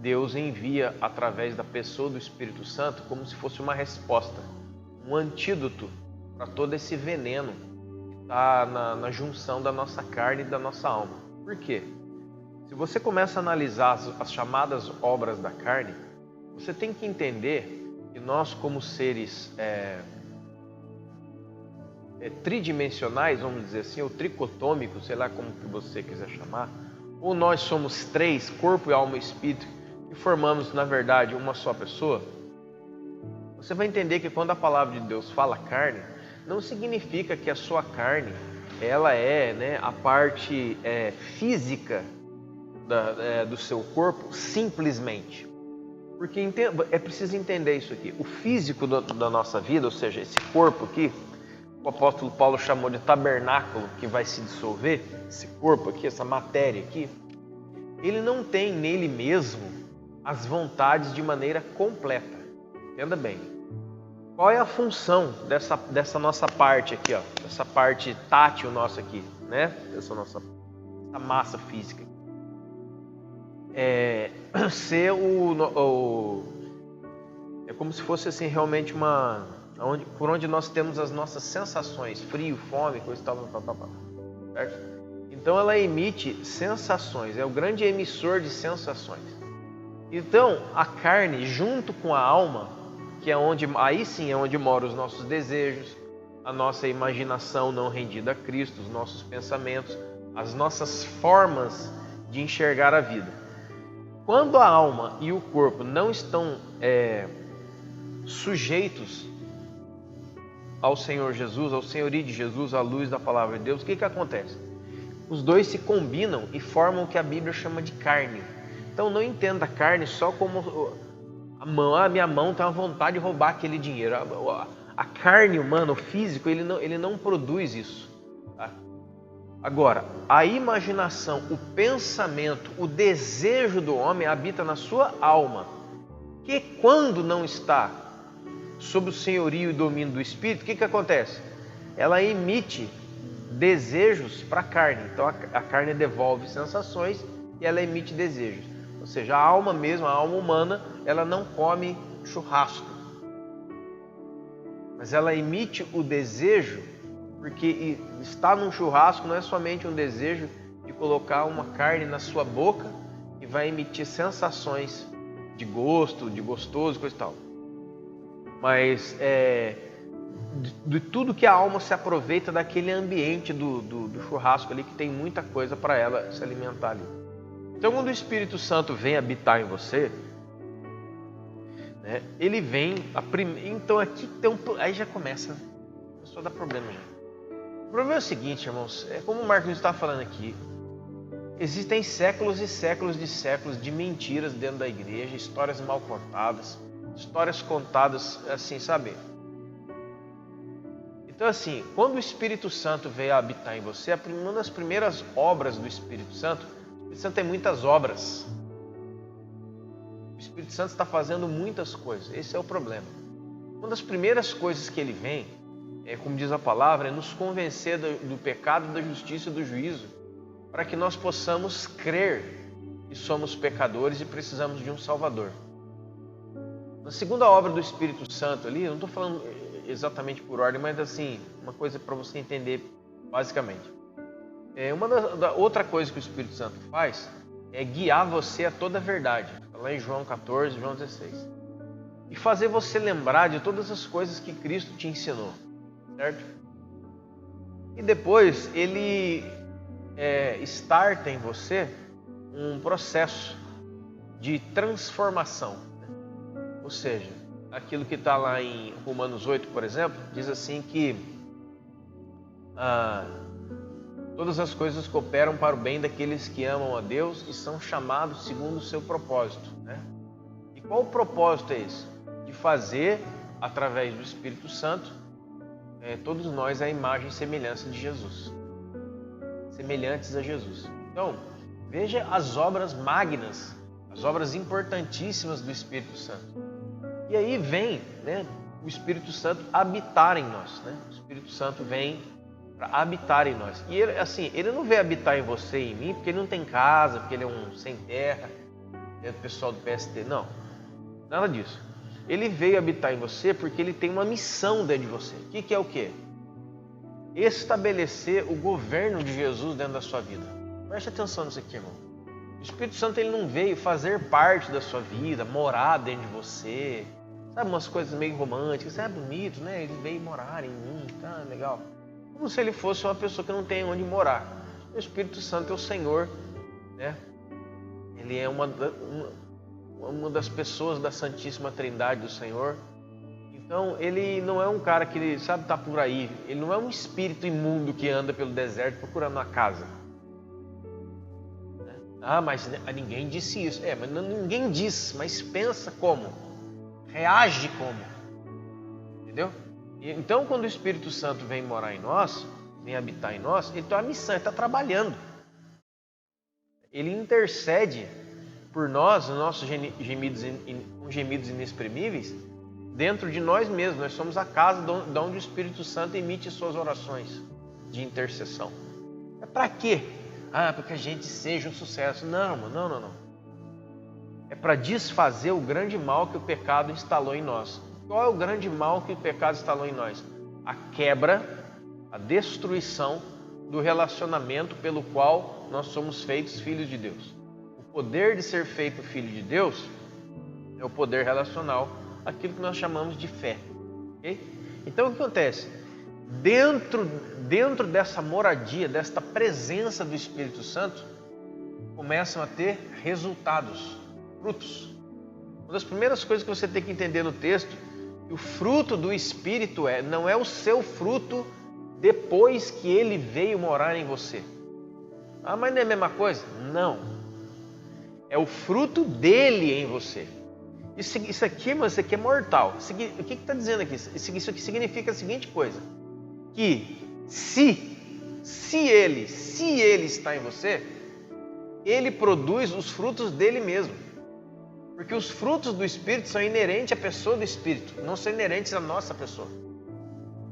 Deus envia através da pessoa do Espírito Santo como se fosse uma resposta, um antídoto para todo esse veneno que está na junção da nossa carne e da nossa alma. Por quê? Se você começa a analisar as chamadas obras da carne, você tem que entender que nós, como seres tridimensionais, vamos dizer assim, ou tricotômicos, sei lá como que você quiser chamar, ou nós somos três, corpo, alma e espírito, e formamos, na verdade, uma só pessoa, você vai entender que quando a palavra de Deus fala carne, não significa que a sua carne, ela é, né, a parte física do seu corpo, simplesmente. Porque é preciso entender isso aqui. O físico da nossa vida, ou seja, esse corpo aqui, o apóstolo Paulo chamou de tabernáculo, que vai se dissolver, esse corpo aqui, essa matéria aqui, ele não tem nele mesmo as vontades de maneira completa. Entenda bem. Qual é a função dessa nossa parte aqui, ó, dessa parte tátil nossa aqui, né? Essa massa física. É como se fosse assim realmente por onde nós temos as nossas sensações, frio, fome, coisa e tal, certo? Então ela emite sensações, é o grande emissor de sensações. Então a carne junto com a alma, que é aí sim é onde moram os nossos desejos, a nossa imaginação não rendida a Cristo, os nossos pensamentos, as nossas formas de enxergar a vida. Quando a alma e o corpo não estão sujeitos ao Senhor Jesus, ao senhorio de Jesus, à luz da palavra de Deus, o que acontece? Os dois se combinam e formam o que a Bíblia chama de carne. Então não entenda a carne só como a minha mão tem uma vontade de roubar aquele dinheiro. A carne humana, o físico, ele não produz isso. Tá? Agora, a imaginação, o pensamento, o desejo do homem habita na sua alma, que quando não está sob o senhorio e domínio do Espírito, o que acontece? Ela emite desejos para a carne. Então a carne devolve sensações e ela emite desejos. Ou seja, a alma mesmo, a alma humana, ela não come churrasco. Mas ela emite o desejo, porque estar num churrasco não é somente um desejo de colocar uma carne na sua boca e vai emitir sensações de gosto, de gostoso, coisa e tal. Mas de tudo que a alma se aproveita daquele ambiente do churrasco ali, que tem muita coisa para ela se alimentar ali. Então quando o Espírito Santo vem habitar em você, né, ele vem, então aqui aí já começa a dar problema já. O problema é o seguinte, irmãos, como o Marcos está falando aqui, existem séculos e séculos de mentiras dentro da igreja, histórias mal contadas, histórias contadas assim, sabe? Então assim, quando o Espírito Santo veio habitar em você, uma das primeiras obras do Espírito Santo, o Espírito Santo tem muitas obras. O Espírito Santo está fazendo muitas coisas, esse é o problema. Uma das primeiras coisas que ele vem, como diz a palavra, é nos convencer do pecado, da justiça e do juízo, para que nós possamos crer que somos pecadores e precisamos de um Salvador. Na segunda obra do Espírito Santo ali, eu não estou falando exatamente por ordem, mas assim, uma coisa para você entender basicamente. Outra coisa que o Espírito Santo faz é guiar você a toda a verdade. Lá em João 14, João 16. E fazer você lembrar de todas as coisas que Cristo te ensinou. Certo? E depois ele starta em você um processo de transformação. Ou seja, aquilo que está lá em Romanos 8, por exemplo, diz assim que todas as coisas cooperam para o bem daqueles que amam a Deus e são chamados segundo o seu propósito, né? E qual o propósito é esse? De fazer, através do Espírito Santo, todos nós a imagem e semelhança de Jesus. Semelhantes a Jesus. Então, veja as obras magnas, as obras importantíssimas do Espírito Santo. E aí vem, né, o Espírito Santo habitar em nós, né? O Espírito Santo vem para habitar em nós. E ele, assim, ele não veio habitar em você e em mim porque ele não tem casa, porque ele é um sem terra, é do pessoal do PST. Não, nada disso. Ele veio habitar em você porque ele tem uma missão dentro de você. O que é o quê? Estabelecer o governo de Jesus dentro da sua vida. Preste atenção nisso aqui, irmão. O Espírito Santo ele não veio fazer parte da sua vida, morar dentro de você. Sabe, umas coisas meio românticas. É bonito, né? Ele veio morar em mim, tá legal. Como se ele fosse uma pessoa que não tem onde morar. O Espírito Santo é o Senhor, né? Ele é uma das pessoas da Santíssima Trindade do Senhor. Então, ele não é um cara que, sabe, tá por aí. Ele não é um espírito imundo que anda pelo deserto procurando uma casa. Ah, mas ninguém disse isso. Mas ninguém diz, mas pensa como. Reage como. Entendeu? Então, quando o Espírito Santo vem morar em nós, vem habitar em nós, ele tem uma missão, ele está trabalhando. Ele intercede por nós, os nossos gemidos inexprimíveis, dentro de nós mesmos. Nós somos a casa de onde o Espírito Santo emite suas orações de intercessão. É para quê? Para que a gente seja um sucesso. Não. É para desfazer o grande mal que o pecado instalou em nós. Qual é o grande mal que o pecado instalou em nós? A quebra, a destruição do relacionamento pelo qual nós somos feitos filhos de Deus. O poder de ser feito filho de Deus é o poder relacional, aquilo que nós chamamos de fé. Okay? Então o que acontece? Dentro dessa moradia, desta presença do Espírito Santo, começam a ter resultados, frutos. Uma das primeiras coisas que você tem que entender no texto, que o fruto do Espírito não é o seu fruto depois que ele veio morar em você. Mas não é a mesma coisa? Não. É o fruto dele em você. Isso aqui, mas isso aqui é mortal. O que está dizendo aqui? Isso aqui significa a seguinte coisa. Que se ele está em você, ele produz os frutos dele mesmo. Porque os frutos do Espírito são inerentes à pessoa do Espírito, não são inerentes à nossa pessoa.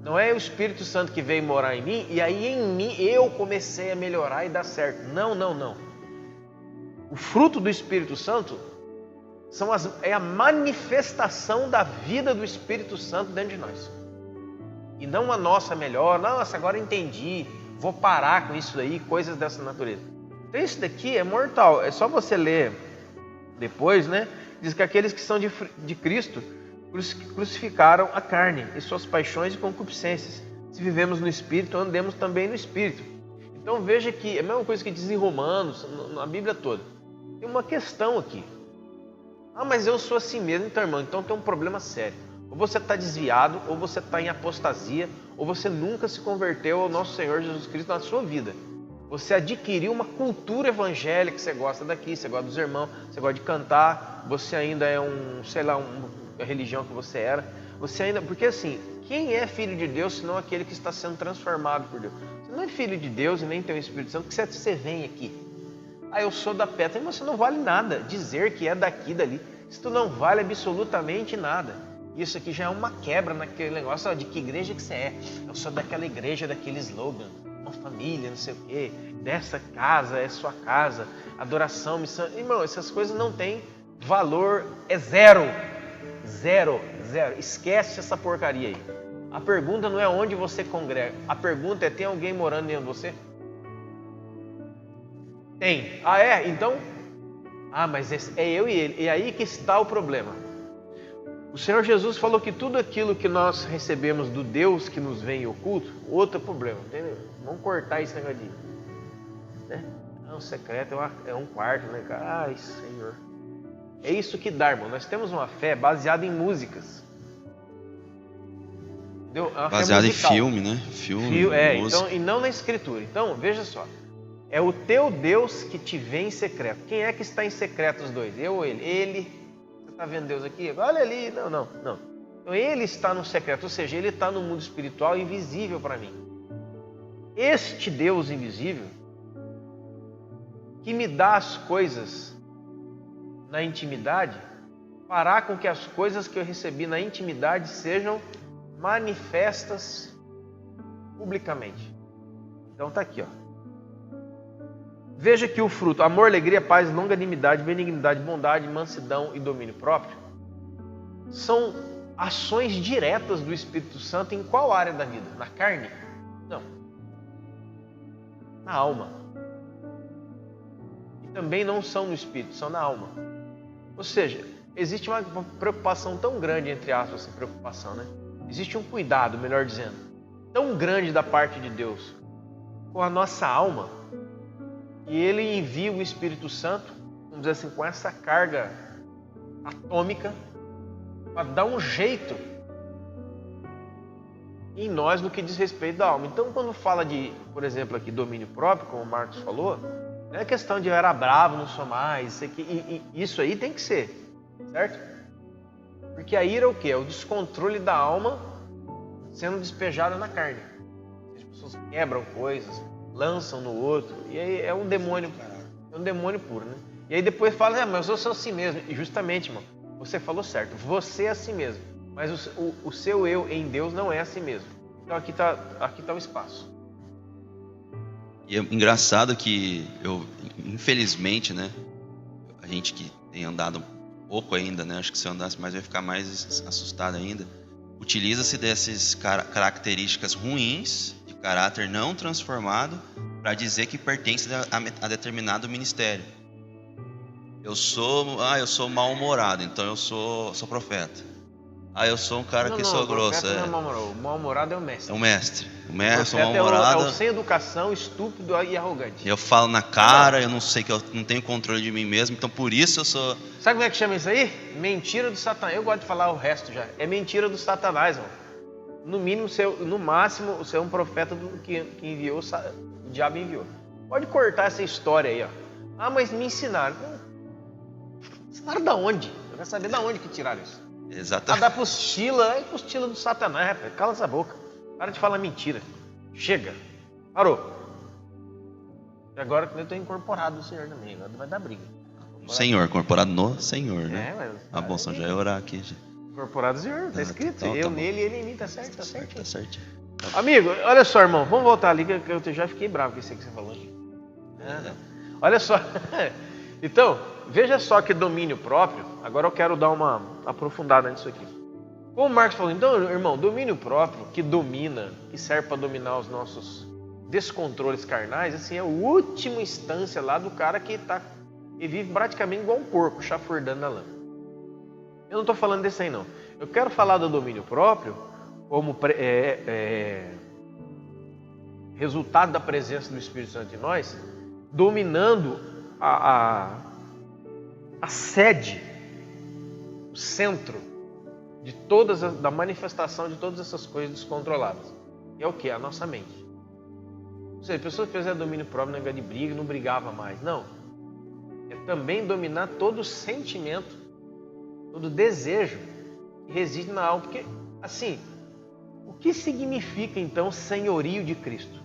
Não é o Espírito Santo que veio morar em mim e aí em mim eu comecei a melhorar e dar certo. Não. O fruto do Espírito Santo é a manifestação da vida do Espírito Santo dentro de nós. E não a nossa melhor. Nossa, agora entendi, vou parar com isso daí, coisas dessa natureza. Então isso daqui é mortal. É só você ler depois, né? Diz que aqueles que são de Cristo crucificaram a carne e suas paixões e concupiscências. Se vivemos no Espírito, andemos também no Espírito. Então veja que é a mesma coisa que diz em Romanos, na Bíblia toda. Tem uma questão aqui. Mas eu sou assim mesmo. Então, irmão, então tem um problema sério. Ou você está desviado, ou você está em apostasia, ou você nunca se converteu ao nosso Senhor Jesus Cristo na sua vida. Você adquiriu uma cultura evangélica, você gosta daqui, você gosta dos irmãos, você gosta de cantar, você ainda é a religião que você era. Você ainda, porque assim, quem é filho de Deus senão aquele que está sendo transformado por Deus? Você não é filho de Deus e nem tem o Espírito Santo, porque você vem aqui. Eu sou da Petra, mas você não vale nada dizer que é daqui, dali. Isso não vale absolutamente nada. Isso aqui já é uma quebra naquele negócio de que igreja que você é. Eu sou daquela igreja, daquele slogan, uma família, não sei o quê. Dessa casa é sua casa, adoração, missão. Irmão, essas coisas não têm valor, é zero. Zero. Esquece essa porcaria aí. A pergunta não é onde você congrega. A pergunta é, tem alguém morando dentro de você? Tem. Então? Mas é eu e ele. E aí que está o problema. O Senhor Jesus falou que tudo aquilo que nós recebemos do Deus que nos vem oculto, outro problema, entendeu? Vamos cortar esse negócio de... né? O secreto é um quarto, né, cara? Ai, Senhor. É isso que dá, irmão. Nós temos uma fé baseada em músicas. Baseado em filme, né? Filme, música. Então, e não na escritura. Então, veja só. É o teu Deus que te vê em secreto. Quem é que está em secreto os dois? Eu ou ele? Ele. Você está vendo Deus aqui? Olha ali. Não. Então ele está no secreto, ou seja, ele está no mundo espiritual invisível para mim. Este Deus invisível que me dá as coisas na intimidade, fará com que as coisas que eu recebi na intimidade sejam manifestas publicamente. Então está aqui, ó. Veja que o fruto, amor, alegria, paz, longanimidade, benignidade, bondade, mansidão e domínio próprio, são ações diretas do Espírito Santo em qual área da vida? Na carne? Não. Na alma. E também não são no Espírito, são na alma. Ou seja, existe uma preocupação tão grande, entre aspas, essa preocupação, né? Existe um cuidado, melhor dizendo, tão grande da parte de Deus com a nossa alma, e Ele envia o Espírito Santo, vamos dizer assim, com essa carga atômica, para dar um jeito em nós no que diz respeito da alma. Então, quando fala de, por exemplo, aqui, domínio próprio, como o Marcos falou, não é questão de eu era bravo, não sou mais, isso aí tem que ser, certo? Porque a ira é o quê? É o descontrole da alma sendo despejada na carne. As pessoas quebram coisas, lançam no outro, e aí é um demônio puro, né? E aí depois fala, mas eu sou assim mesmo. E justamente, irmão, você falou certo, você é assim mesmo, mas o seu eu em Deus não é assim mesmo. Então aqui tá o espaço. E é engraçado que infelizmente, né, a gente que tem andado um pouco ainda, né, acho que se eu andasse mais eu ia ficar mais assustado ainda, utiliza-se dessas características ruins, de caráter não transformado, para dizer que pertence a determinado ministério. Eu sou mal-humorado, então eu sou profeta. Eu sou um cara que sou grosso. O mal-humorado é o mestre. É o mestre. O mestre, o mal-humorado. É o sem educação, estúpido e arrogante. Eu falo na cara, eu não sei que eu não tenho controle de mim mesmo, então por isso eu sou... Sabe como é que chama isso aí? Mentira do Satanás. Eu gosto de falar o resto já. É mentira do Satanás, mano. No máximo, você é um profeta que enviou, o diabo enviou. Pode cortar essa história aí, ó. Mas me ensinaram. Ensinaram da onde? Eu quero saber da onde que tiraram isso. Exatamente. Da apostila, é apostila do Satanás, rapaz. Cala essa boca. Para de falar mentira. Chega. Parou. E agora eu estou incorporado no Senhor também. Agora vai dar briga. Senhor, incorporado no Senhor, né? Mas... bom, só já ia orar aqui. Incorporado no Senhor, tá escrito. Então, eu nele e ele em mim, tá certo, Tá certo. Amigo, olha só, irmão. Vamos voltar ali, que eu já fiquei bravo com isso que você falou. Olha só. Então, veja só que domínio próprio. Agora eu quero dar uma aprofundada nisso aqui. Como o Marcos falou, então, irmão, domínio próprio que domina, que serve para dominar os nossos descontroles carnais, assim, é a última instância lá do cara que vive praticamente igual um porco, chafurdando na lama. Eu não estou falando desse aí, não. Eu quero falar do domínio próprio como resultado da presença do Espírito Santo em nós, dominando a sede, o centro da manifestação de todas essas coisas descontroladas. E é o que? A nossa mente. Ou seja, pessoas que fizeram domínio próprio, negócio de briga, não brigava mais. Não. É também dominar todo o sentimento, todo o desejo que reside na alma. Porque, assim, o que significa, então, senhorio de Cristo?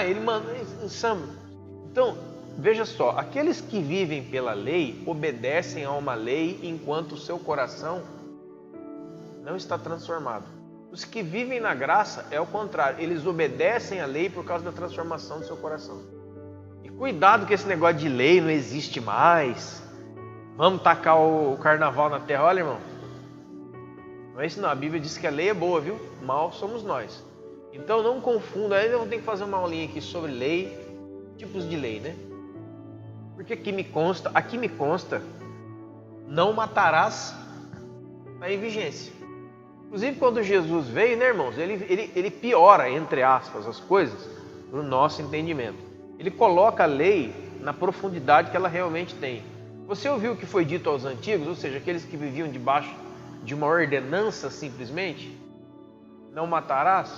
Ele manda... Então, veja só, aqueles que vivem pela lei obedecem a uma lei enquanto o seu coração não está transformado. Os que vivem na graça é o contrário, eles obedecem a lei por causa da transformação do seu coração. E cuidado que esse negócio de lei não existe mais. Vamos tacar o carnaval na terra. Olha, irmão, não é isso não, a Bíblia diz que a lei é boa, viu? Mal somos nós. Então não confunda, aí eu vou ter que fazer uma aulinha aqui sobre lei, tipos de lei, né? Porque aqui me consta, não matarás, está em vigência. Inclusive quando Jesus veio, né, irmãos, ele piora, entre aspas, as coisas para o nosso entendimento. Ele coloca a lei na profundidade que ela realmente tem. Você ouviu o que foi dito aos antigos, ou seja, aqueles que viviam debaixo de uma ordenança simplesmente? não matarás,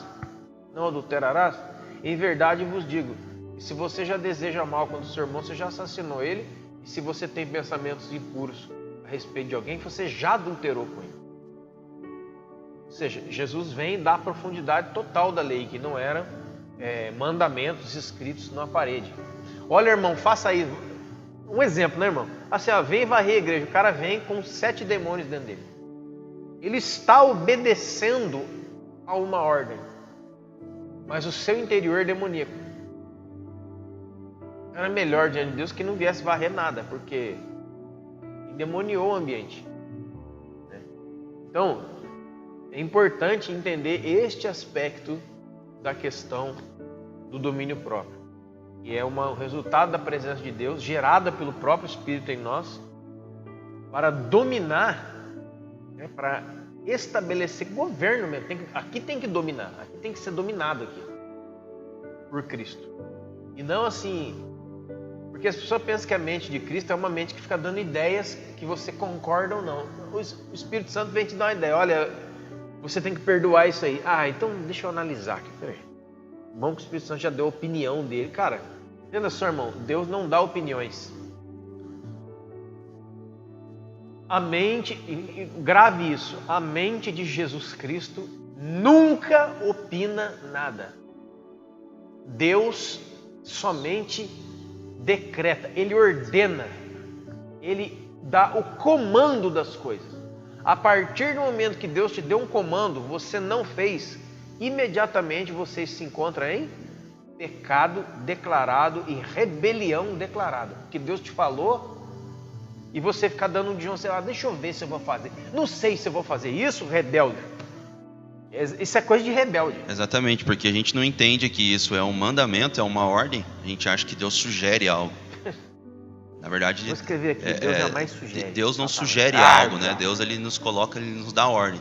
não adulterarás. Em verdade vos digo, que se você já deseja mal contra o seu irmão, você já assassinou ele. E se você tem pensamentos impuros a respeito de alguém, você já adulterou com ele. Ou seja, Jesus vem dar a profundidade total da lei, que não eram mandamentos escritos na parede. Olha, irmão, faça aí. Um exemplo, né, irmão? Assim, ó, vem varrer a igreja. O cara vem com 7 demônios dentro dele. Ele está obedecendo a uma ordem, mas o seu interior é demoníaco. Era melhor diante de Deus que não viesse varrer nada, porque endemoniou o ambiente. Então, é importante entender este aspecto da questão do domínio próprio, que é um resultado da presença de Deus, gerada pelo próprio Espírito em nós, para dominar, para estabelecer governo mesmo. Aqui tem que dominar, aqui tem que ser dominado aqui, por Cristo. E não assim, porque as pessoas pensam que a mente de Cristo é uma mente que fica dando ideias que você concorda ou não. O Espírito Santo vem te dar uma ideia, olha, você tem que perdoar isso aí. Ah, então deixa eu analisar aqui, peraí. Bom que o Espírito Santo já deu a opinião dele. Cara, entenda só, irmão, Deus não dá opiniões. A mente, grave isso, a mente de Jesus Cristo nunca opina nada. Deus somente decreta, Ele ordena, Ele dá o comando das coisas. A partir do momento que Deus te deu um comando, você não fez, imediatamente você se encontra em pecado declarado e rebelião declarada. Porque Deus te falou e você fica dando um dia, sei lá, deixa eu ver se eu vou fazer. Não sei se eu vou fazer isso, rebelde. Isso é coisa de rebelde. Exatamente, porque a gente não entende que isso é um mandamento, é uma ordem. A gente acha que Deus sugere algo. Na verdade, vou escrever aqui, Deus jamais sugere. Deus não sugere algo, né? Deus ele nos coloca, ele nos dá ordem.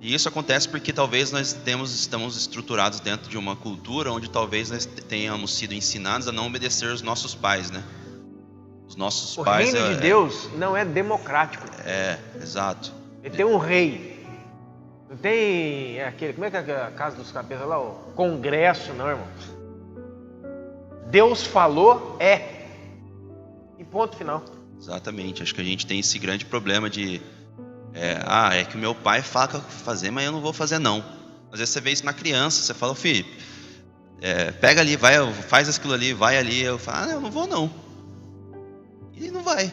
E isso acontece porque talvez nós estamos estruturados dentro de uma cultura onde talvez nós tenhamos sido ensinados a não obedecer os nossos pais, né? Os nossos pais. O reino de Deus não é democrático. Exato. Ele tem um rei. Não tem aquele, como é que é a casa dos cabeças lá? O congresso, não, irmão. Deus falou, e ponto final. Exatamente. Acho que a gente tem esse grande problema de é que o meu pai fala que eu vou fazer, mas eu não vou fazer não. Às vezes você vê isso na criança, você fala, filho, pega ali, vai, faz aquilo ali, vai ali. Eu falo, eu não vou não. E não vai.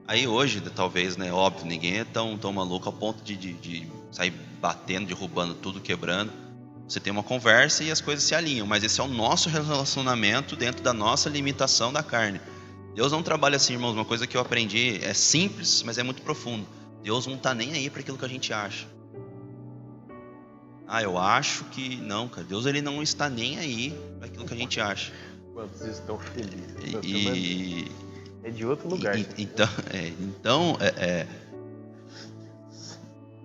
Aí hoje, talvez, né, óbvio, ninguém é tão maluco ao ponto de sair batendo, derrubando tudo, quebrando. Você tem uma conversa e as coisas se alinham, mas esse é o nosso relacionamento dentro da nossa limitação da carne. Deus não trabalha assim, irmãos. Uma coisa que eu aprendi, é simples, mas é muito profundo. Deus não está nem aí para aquilo que a gente acha. Eu acho que não, cara. Deus ele não está nem aí para aquilo que a gente acha. Quantos estão felizes? É de outro lugar. Então,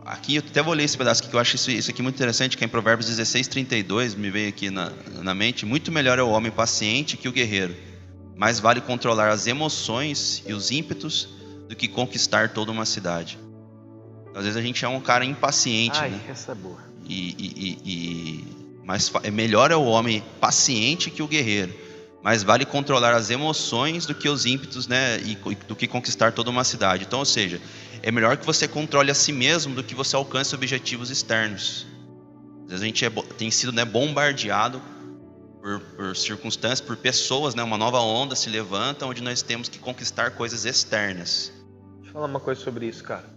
aqui eu até vou ler esse pedaço aqui, que eu acho isso aqui muito interessante, que é em Provérbios 16:32, me veio aqui na mente. Muito melhor é o homem paciente que o guerreiro. Mais vale controlar as emoções e os ímpetos do que conquistar toda uma cidade. Às vezes a gente é um cara impaciente, né? Essa é boa. Mas melhor é o homem paciente que o guerreiro. Mais vale controlar as emoções do que os ímpetos, né? E do que conquistar toda uma cidade. Então, ou seja, é melhor que você controle a si mesmo do que você alcance objetivos externos. Às vezes a gente tem sido, né, bombardeado por circunstâncias, por pessoas, né? Uma nova onda se levanta onde nós temos que conquistar coisas externas. Deixa eu falar uma coisa sobre isso, cara.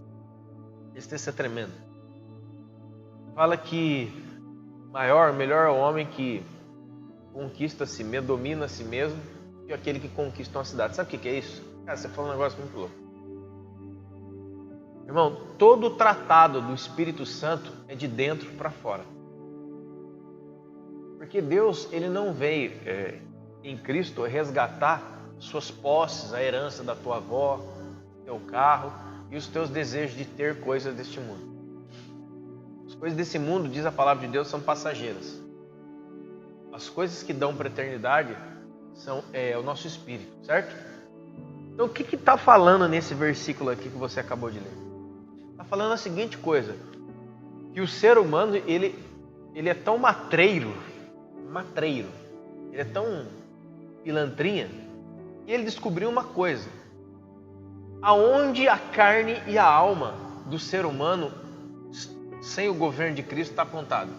Esse texto é tremendo. Fala que melhor é o homem que conquista a si mesmo, domina a si mesmo, que aquele que conquista uma cidade. Sabe o que é isso? Cara, você falou um negócio muito louco. Irmão, todo o tratado do Espírito Santo é de dentro para fora. Porque Deus, ele não veio em Cristo resgatar suas posses, a herança da tua avó, teu carro e os teus desejos de ter coisas deste mundo. As coisas desse mundo, diz a palavra de Deus, são passageiras. As coisas que dão para a eternidade são o nosso espírito, certo? Então o que está falando nesse versículo aqui que você acabou de ler? Está falando a seguinte coisa, que E o ser humano, ele é tão matreiro, ele é tão pilantrinha, que ele descobriu uma coisa: aonde a carne e a alma do ser humano, sem o governo de Cristo, está apontado?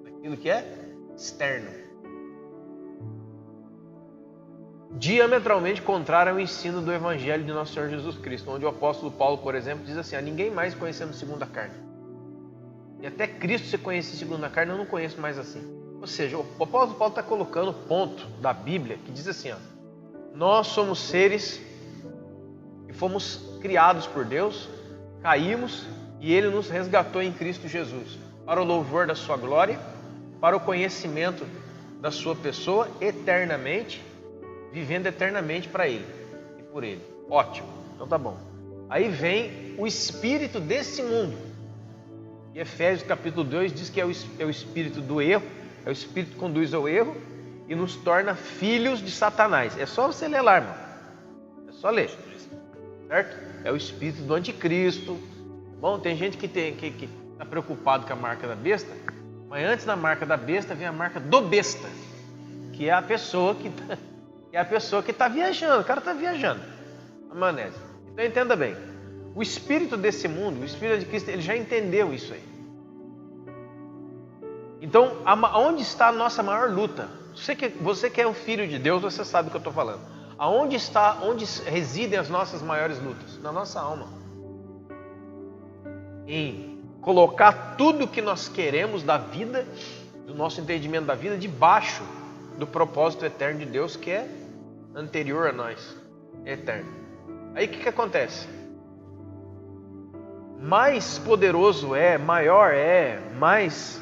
Aquilo que é externo. Diametralmente contrário ao ensino do Evangelho de Nosso Senhor Jesus Cristo, onde o apóstolo Paulo, por exemplo, diz assim: ninguém mais conhecemos segundo a carne. E até Cristo se conhece segundo a carne, eu não conheço mais assim. Ou seja, o apóstolo Paulo está colocando o ponto da Bíblia que diz assim: nós somos seres que fomos criados por Deus, caímos e Ele nos resgatou em Cristo Jesus, para o louvor da sua glória, para o conhecimento da sua pessoa eternamente, vivendo eternamente para Ele e por Ele. Ótimo, então tá bom. Aí vem o espírito desse mundo. E Efésios capítulo 2 diz que é o espírito do erro, é o espírito que conduz ao erro e nos torna filhos de Satanás. É só você ler lá, irmão. É só ler. Certo? É o espírito do anticristo. Bom, tem gente que está preocupado com a marca da besta, mas antes da marca da besta vem a marca do besta, que é a pessoa que está viajando. O cara está viajando. A maionese. Então entenda bem. O espírito desse mundo, o espírito de Cristo, ele já entendeu isso aí. Então, onde está a nossa maior luta? Você que é um filho de Deus, você sabe o que eu estou falando. Onde residem as nossas maiores lutas? Na nossa alma. Em colocar tudo que nós queremos da vida, do nosso entendimento da vida, debaixo do propósito eterno de Deus, que é anterior a nós, é eterno. Aí o que acontece? Mais poderoso maior mais,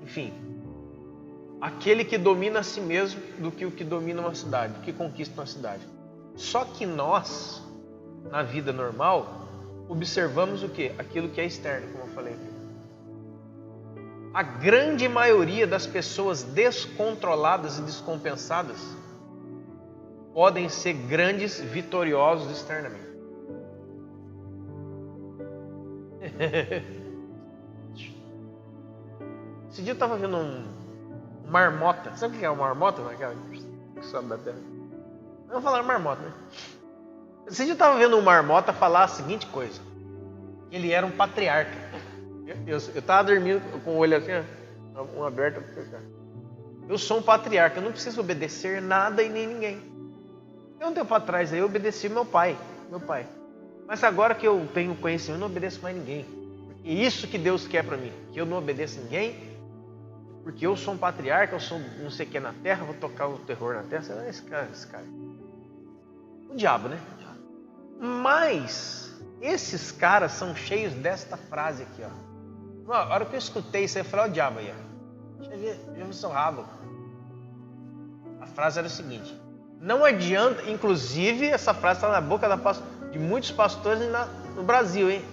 enfim, aquele que domina a si mesmo do que o que domina uma cidade, que conquista uma cidade. Só que nós, na vida normal, observamos o quê? Aquilo que é externo, como eu falei. A grande maioria das pessoas descontroladas e descompensadas podem ser grandes vitoriosos externamente. Esse dia eu estava vendo um marmota. Sabe o que é uma marmota? Aquela que sobe da terra. Vamos falar marmota, né? Esse dia eu estava vendo um marmota falar a seguinte coisa: ele era um patriarca. Eu estava dormindo com o olho assim, um aberto. Eu sou um patriarca, eu não preciso obedecer nada e nem ninguém. Um tempo atrás aí eu obedeci meu pai. Mas agora que eu tenho conhecimento, eu não obedeço mais ninguém. Porque isso que Deus quer para mim, que eu não obedeça ninguém, porque eu sou um patriarca, eu sou não sei o que na terra, vou tocar o terror na terra. Você vai, esse cara. O diabo, né? Mas esses caras são cheios desta frase aqui, ó. A hora que eu escutei isso aí, eu falei: ó, o diabo aí, ó. Deixa eu ver o seu rabo. A frase era o seguinte: não adianta, inclusive essa frase está na boca de muitos pastores no Brasil, hein?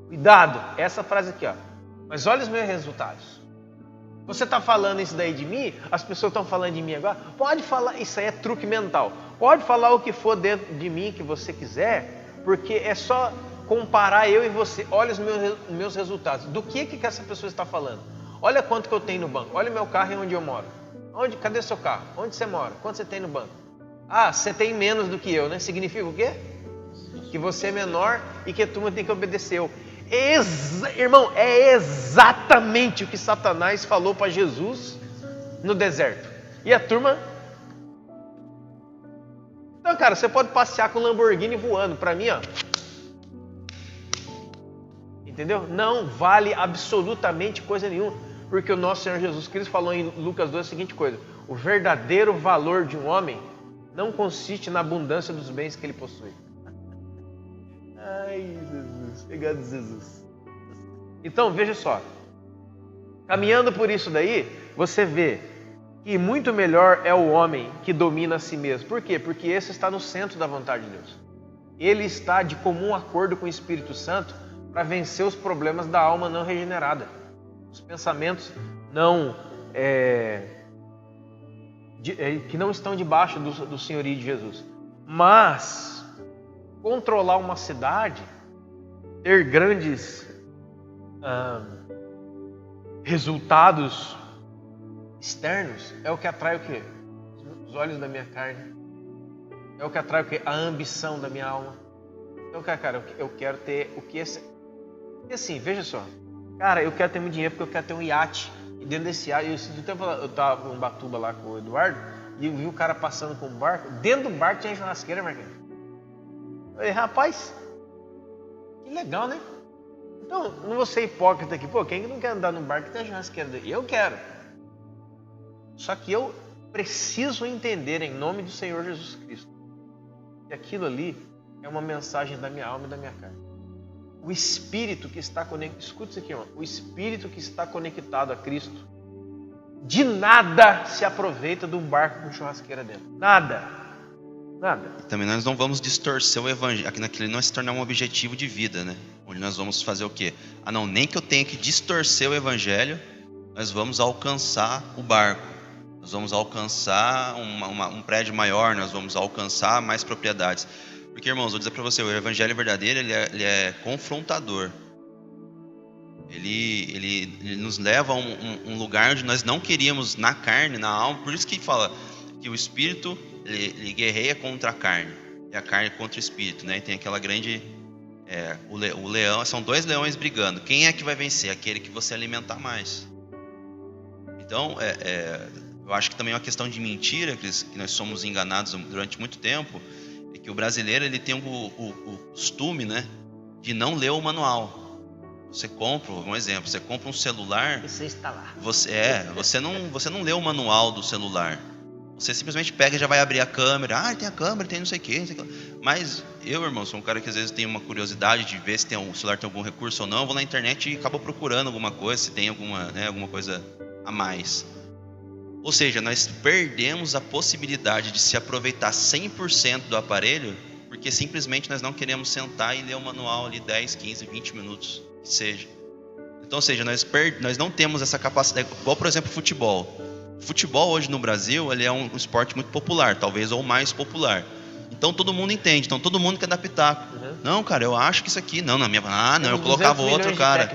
Cuidado, essa frase aqui, ó. Mas olha os meus resultados. Você está falando isso daí de mim? As pessoas estão falando de mim agora? Pode falar, isso aí é truque mental. Pode falar o que for dentro de mim que você quiser, porque é só comparar eu e você. Olha os meus resultados. Do que essa pessoa está falando? Olha quanto que eu tenho no banco. Olha o meu carro e onde eu moro. Cadê seu carro? Onde você mora? Quanto você tem no banco? Ah, você tem menos do que eu, né? Significa o quê? Que você é menor e que a turma tem que obedecer eu. Irmão, é exatamente o que Satanás falou para Jesus no deserto. E a turma... Então, cara, você pode passear com o Lamborghini voando. Para mim, ó... Entendeu? Não vale absolutamente coisa nenhuma. Porque o nosso Senhor Jesus Cristo falou em Lucas 2 a seguinte coisa: o verdadeiro valor de um homem não consiste na abundância dos bens que ele possui. Ai, Jesus, obrigado, Jesus. Então, veja só. Caminhando por isso daí, você vê que muito melhor é o homem que domina a si mesmo. Por quê? Porque esse está no centro da vontade de Deus. Ele está de comum acordo com o Espírito Santo para vencer os problemas da alma não regenerada. Os pensamentos que não estão debaixo do senhorio de Jesus. Mas controlar uma cidade, ter grandes resultados externos, é o que atrai o quê? Os olhos da minha carne. É o que atrai o quê? A ambição da minha alma. Então, cara, eu quero ter o que esse... E assim, veja só. Cara, eu quero ter muito dinheiro porque eu quero ter um iate. E dentro desse iate, eu tava em Ubatuba lá com o Eduardo, e eu vi o cara passando com um barco. Dentro do barco tinha churrasqueira, Marquinhos. Eu falei, rapaz, que legal, né? Então, não vou ser hipócrita aqui. Pô, quem não quer andar num barco que tem churrasqueira? Eu quero. Só que eu preciso entender, em nome do Senhor Jesus Cristo, que aquilo ali é uma mensagem da minha alma e da minha carne. O espírito que está conectado, escuta isso aqui, ó. O espírito que está conectado a Cristo, de nada se aproveita de um barco com churrasqueira dentro. Nada. Também nós não vamos distorcer o evangelho, aqui naquele não vai se tornar um objetivo de vida, né? Onde nós vamos fazer o quê? Não, nem que eu tenha que distorcer o evangelho, nós vamos alcançar o barco. Nós vamos alcançar um prédio maior, nós vamos alcançar mais propriedades. Porque, irmãos, vou dizer para você, o evangelho verdadeiro, ele é confrontador. Ele nos leva a um lugar onde nós não queríamos na carne, na alma. Por isso que fala que o espírito, ele guerreia contra a carne. E a carne contra o espírito, né? E tem aquela grande... o leão, são dois leões brigando. Quem é que vai vencer? Aquele que você alimentar mais. Então, eu acho que também é uma questão de mentira, que nós somos enganados durante muito tempo, é que o brasileiro ele tem o costume, né, de não ler o manual. Você compra, um exemplo, você compra um celular, você instalar. Você não lê o manual do celular. Você simplesmente pega e já vai abrir a câmera. Tem a câmera, tem não sei o quê. Mas eu, irmão, sou um cara que às vezes tem uma curiosidade de ver se o celular tem algum recurso ou não. Eu vou na internet e acabo procurando alguma coisa, se tem alguma coisa a mais. Ou seja, nós perdemos a possibilidade de se aproveitar 100% do aparelho, porque simplesmente nós não queremos sentar e ler o manual ali 10, 15, 20 minutos, que seja. Então, ou seja, nós não temos essa capacidade, igual, por exemplo, futebol. Futebol hoje no Brasil, ele é um esporte muito popular, talvez o mais popular. Então todo mundo entende, então todo mundo quer dar pitaco. Uhum. Não, cara, eu acho que isso aqui, não, eu colocava outro, cara.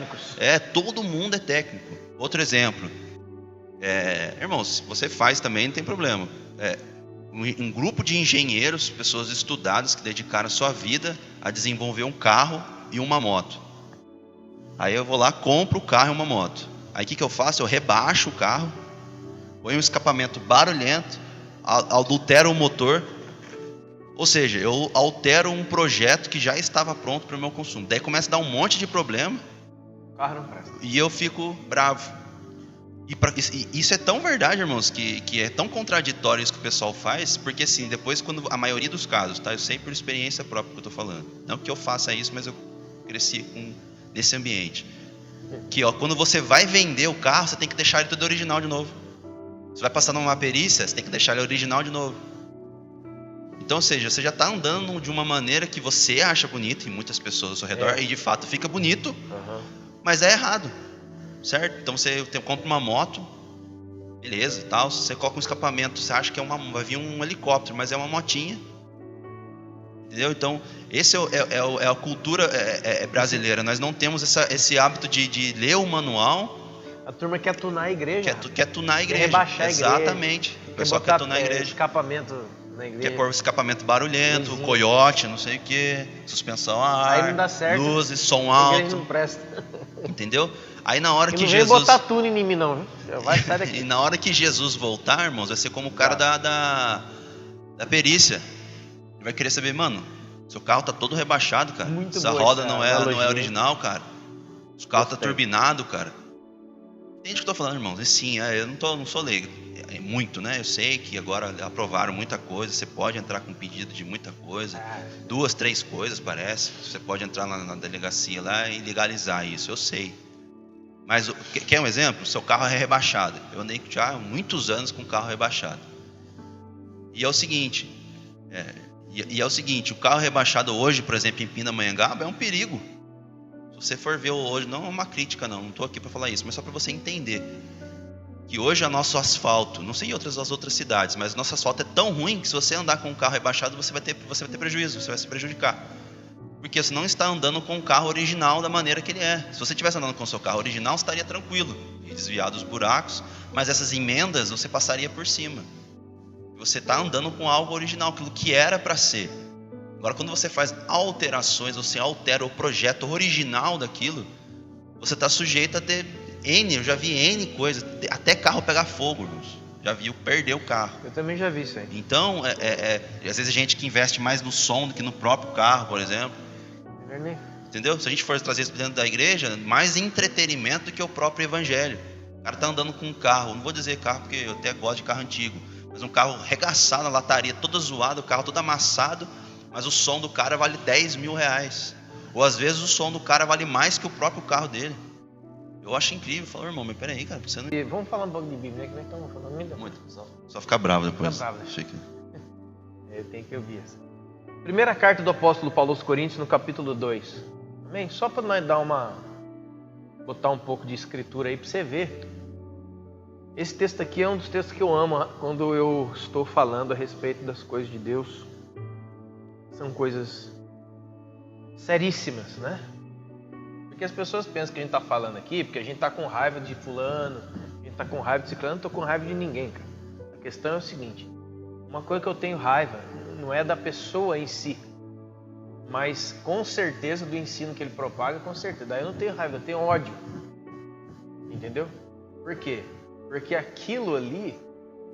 Todo mundo é técnico. Outro exemplo. Irmãos, se você faz também, não tem problema. Um grupo de engenheiros, pessoas estudadas que dedicaram a sua vida a desenvolver um carro e uma moto. Aí eu vou lá, compro o carro e uma moto. Aí o que eu faço? Eu rebaixo o carro, ponho um escapamento barulhento, adultero o motor. Ou seja, eu altero um projeto que já estava pronto para o meu consumo. Daí começa a dar um monte de problema. O carro não presta. E eu fico bravo. E isso é tão verdade, irmãos, que é tão contraditório isso que o pessoal faz, porque assim, depois, quando a maioria dos casos, tá? Eu sei por experiência própria que eu estou falando. Não que eu faça isso, mas eu cresci nesse ambiente. Que quando você vai vender o carro, você tem que deixar ele tudo original de novo. Você vai passar numa perícia, você tem que deixar ele original de novo. Então, ou seja, você já está andando de uma maneira que você acha bonita, e muitas pessoas ao seu redor, e de fato fica bonito, mas é errado. Certo? Então você compra uma moto, beleza, tal, você coloca um escapamento, você acha que vai vir um helicóptero, mas é uma motinha. Entendeu? Então, esse é a cultura brasileira. Nós não temos esse hábito de ler o manual. A turma quer tunar a igreja. Quer tunar a igreja. Quer rebaixar a igreja. Exatamente. O pessoal quer tunar a igreja. Escapamento na igreja. Quer pôr escapamento barulhento, coiote, não sei o que, suspensão a ar, aí não dá certo, luzes, som alto. A igreja não presta. Entendeu? Aí na hora que não Jesus... Não vem botar tuning em mim não, viu? Vai sair daqui. E na hora que Jesus voltar, irmãos, vai ser como o cara da perícia. Ele vai querer saber, mano, seu carro tá todo rebaixado, cara. Muito essa roda não é original, cara. O carro tá turbinado, cara. Entende o que eu tô falando, irmãos? E sim, eu não sou leigo. É muito, né? Eu sei que agora aprovaram muita coisa. Você pode entrar com pedido de muita coisa. 2, 3 coisas, parece. Você pode entrar na delegacia lá e legalizar isso, eu sei. Mas, quer um exemplo? Seu carro é rebaixado. Eu andei já há muitos anos com carro rebaixado. E é o seguinte, o carro rebaixado hoje, por exemplo, em Pindamonhangaba, é um perigo. Se você for ver hoje, não é uma crítica não estou aqui para falar isso, mas só para você entender. Que hoje o nosso asfalto, não sei as outras cidades, mas o nosso asfalto é tão ruim que se você andar com um carro rebaixado, você vai ter prejuízo, você vai se prejudicar. Por Porque você não está andando com o carro original da maneira que ele é. Se você estivesse andando com o seu carro original, você estaria tranquilo e desviado dos buracos, mas essas emendas você passaria por cima. Você está andando com algo original, aquilo que era para ser. Agora, quando você faz alterações, você altera o projeto original daquilo, você está sujeito a ter eu já vi N coisas, até carro pegar fogo, irmãos. Já viu perder o carro. Eu também já vi isso aí. Então, às vezes a gente que investe mais no som do que no próprio carro, por exemplo. Entendeu? Se a gente for trazer isso dentro da igreja, mais entretenimento do que o próprio evangelho. O cara está andando com um carro, não vou dizer carro porque eu até gosto de carro antigo, mas um carro regaçado, a lataria toda zoada, o carro todo amassado, mas o som do cara vale 10 mil reais. Ou às vezes o som do cara vale mais que o próprio carro dele. Eu acho incrível. Eu falo, irmão, mas peraí, cara, você não... Vamos falar um pouco de Bíblia, que nós estamos falando muito. Só ficar bravo depois. Fica bravo, né? Eu tenho que ouvir essa. Primeira carta do apóstolo Paulo aos Coríntios, no capítulo 2. Amém? Só para nós botar um pouco de escritura aí para você ver. Esse texto aqui é um dos textos que eu amo quando eu estou falando a respeito das coisas de Deus. São coisas seríssimas, né? Porque as pessoas pensam que a gente está falando aqui porque a gente está com raiva de fulano, a gente está com raiva de ciclano. Não estou com raiva de ninguém, cara. A questão é o seguinte: uma coisa que eu tenho raiva não é da pessoa em si, mas com certeza do ensino que ele propaga, com certeza. Daí eu não tenho raiva, eu tenho ódio. Entendeu? Por quê? Porque aquilo ali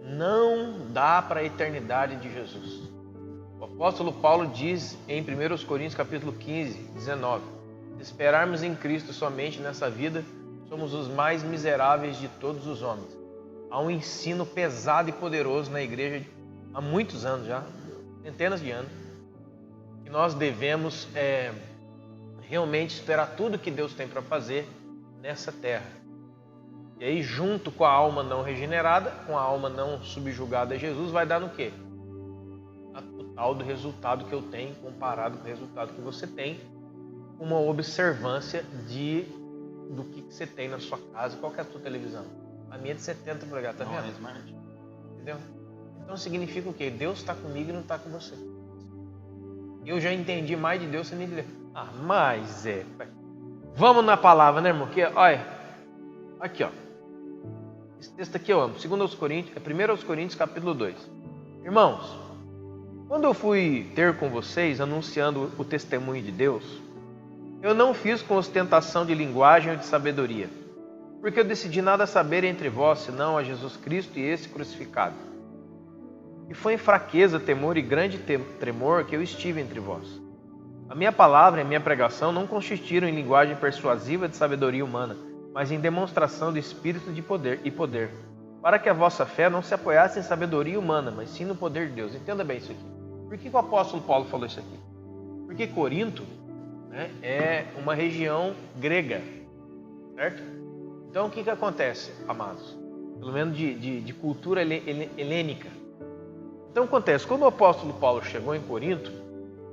não dá para a eternidade de Jesus. O apóstolo Paulo diz em 1 Coríntios capítulo 15, 19: se esperarmos em Cristo somente nessa vida, somos os mais miseráveis de todos os homens. Há um ensino pesado e poderoso na igreja há muitos anos já, centenas de anos, que nós devemos realmente esperar tudo que Deus tem para fazer nessa terra. E aí, junto com a alma não regenerada, com a alma não subjugada a Jesus, vai dar no quê? O tal do resultado que eu tenho comparado com o resultado que você tem, uma observância do que você tem na sua casa. Qual que é a sua televisão? A minha é de 70 polegadas, tá vendo? Entendeu? Então significa o quê? Deus está comigo e não está com você. Eu já entendi mais de Deus, você nem entendeu. Mas vamos na palavra, né, irmão? Olha, aqui, ó. Esse texto aqui eu amo. 1 Coríntios, capítulo 2. Irmãos, quando eu fui ter com vocês, anunciando o testemunho de Deus, eu não fiz com ostentação de linguagem ou de sabedoria, porque eu decidi nada saber entre vós, senão a Jesus Cristo e esse crucificado. E foi em fraqueza, temor e grande tremor que eu estive entre vós. A minha palavra e a minha pregação não consistiram em linguagem persuasiva de sabedoria humana, mas em demonstração do Espírito de poder, para que a vossa fé não se apoiasse em sabedoria humana, mas sim no poder de Deus. Entenda bem isso aqui. Por que o apóstolo Paulo falou isso aqui? Porque Corinto, né, é uma região grega, certo? Então o que acontece, amados? Pelo menos de cultura helênica. Então acontece, quando o apóstolo Paulo chegou em Corinto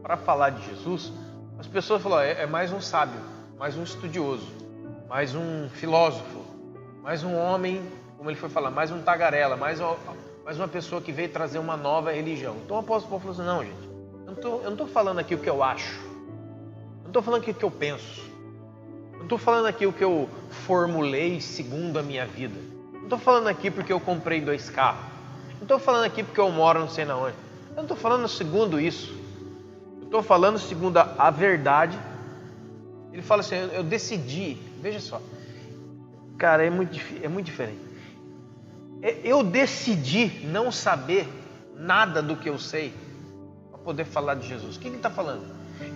para falar de Jesus, as pessoas falaram, é mais um sábio, mais um estudioso, mais um filósofo, mais um homem, como ele foi falar, mais um tagarela, mais uma pessoa que veio trazer uma nova religião. Então o apóstolo Paulo falou assim, não, gente, eu não estou falando aqui o que eu acho, eu não estou falando aqui o que eu penso, eu não estou falando aqui o que eu formulei segundo a minha vida, não estou falando aqui porque eu comprei 2 carros, não estou falando aqui porque eu moro não sei na onde, eu não estou falando segundo isso, eu estou falando segundo a verdade. Ele fala assim, eu decidi, veja só, cara, é muito diferente. Eu decidi não saber nada do que eu sei para poder falar de Jesus. O que ele está falando?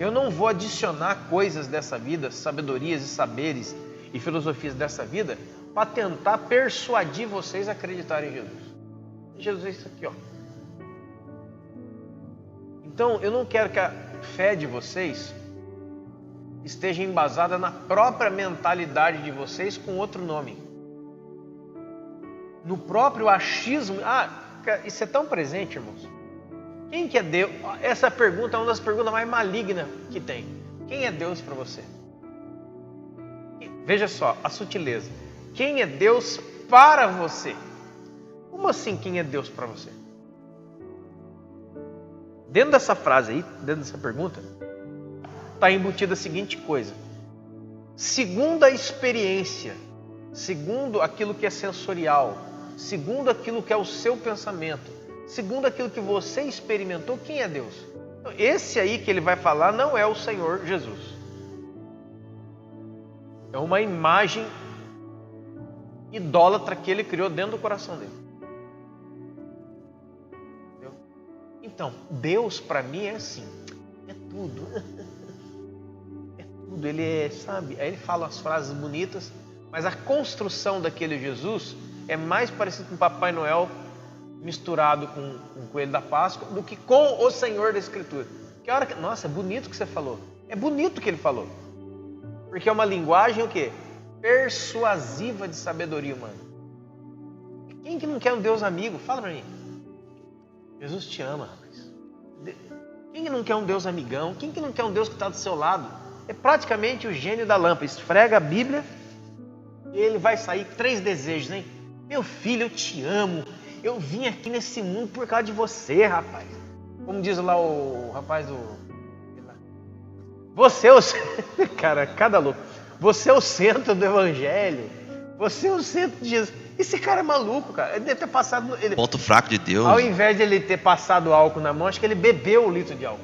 Eu não vou adicionar coisas dessa vida, sabedorias e saberes e filosofias dessa vida para tentar persuadir vocês a acreditarem em Jesus. Jesus é isso aqui, ó. Então, eu não quero que a fé de vocês esteja embasada na própria mentalidade de vocês com outro nome. No próprio achismo. Isso é tão presente, irmãos. Quem que é Deus? Essa pergunta é uma das perguntas mais malignas que tem. Quem é Deus para você? Veja só, a sutileza. Quem é Deus para você? Como assim, quem é Deus para você? Dentro dessa frase aí, dentro dessa pergunta, está embutida a seguinte coisa: segundo a experiência, segundo aquilo que é sensorial, segundo aquilo que é o seu pensamento, segundo aquilo que você experimentou, quem é Deus? Então, esse aí que ele vai falar não é o Senhor Jesus. É uma imagem idólatra que ele criou dentro do coração dele. Entendeu? Então, Deus para mim é assim, é tudo. É tudo, ele é, sabe? Aí ele fala as frases bonitas, mas a construção daquele Jesus é mais parecido com Papai Noel misturado com o Coelho da Páscoa do que com o Senhor da Escritura. Que hora que, nossa, é bonito o que você falou. É bonito o que ele falou. Porque é uma linguagem o quê? Persuasiva de sabedoria humana. Quem que não quer um Deus amigo? Fala pra mim. Jesus te ama, rapaz. Quem que não quer um Deus amigão? Quem que não quer um Deus que está do seu lado? É praticamente o gênio da lâmpada. Esfrega a Bíblia e ele vai sair 3 desejos, hein? Meu filho, eu te amo. Eu vim aqui nesse mundo por causa de você, rapaz. Como diz lá o rapaz do... Você é o... Cara, cada louco. Você é o centro do Evangelho. Você é o centro de Jesus. Esse cara é maluco, cara. Ele deve ter passado... Ponto fraco de Deus. Ao invés de ele ter passado álcool na mão, acho que ele bebeu 1 litro de álcool.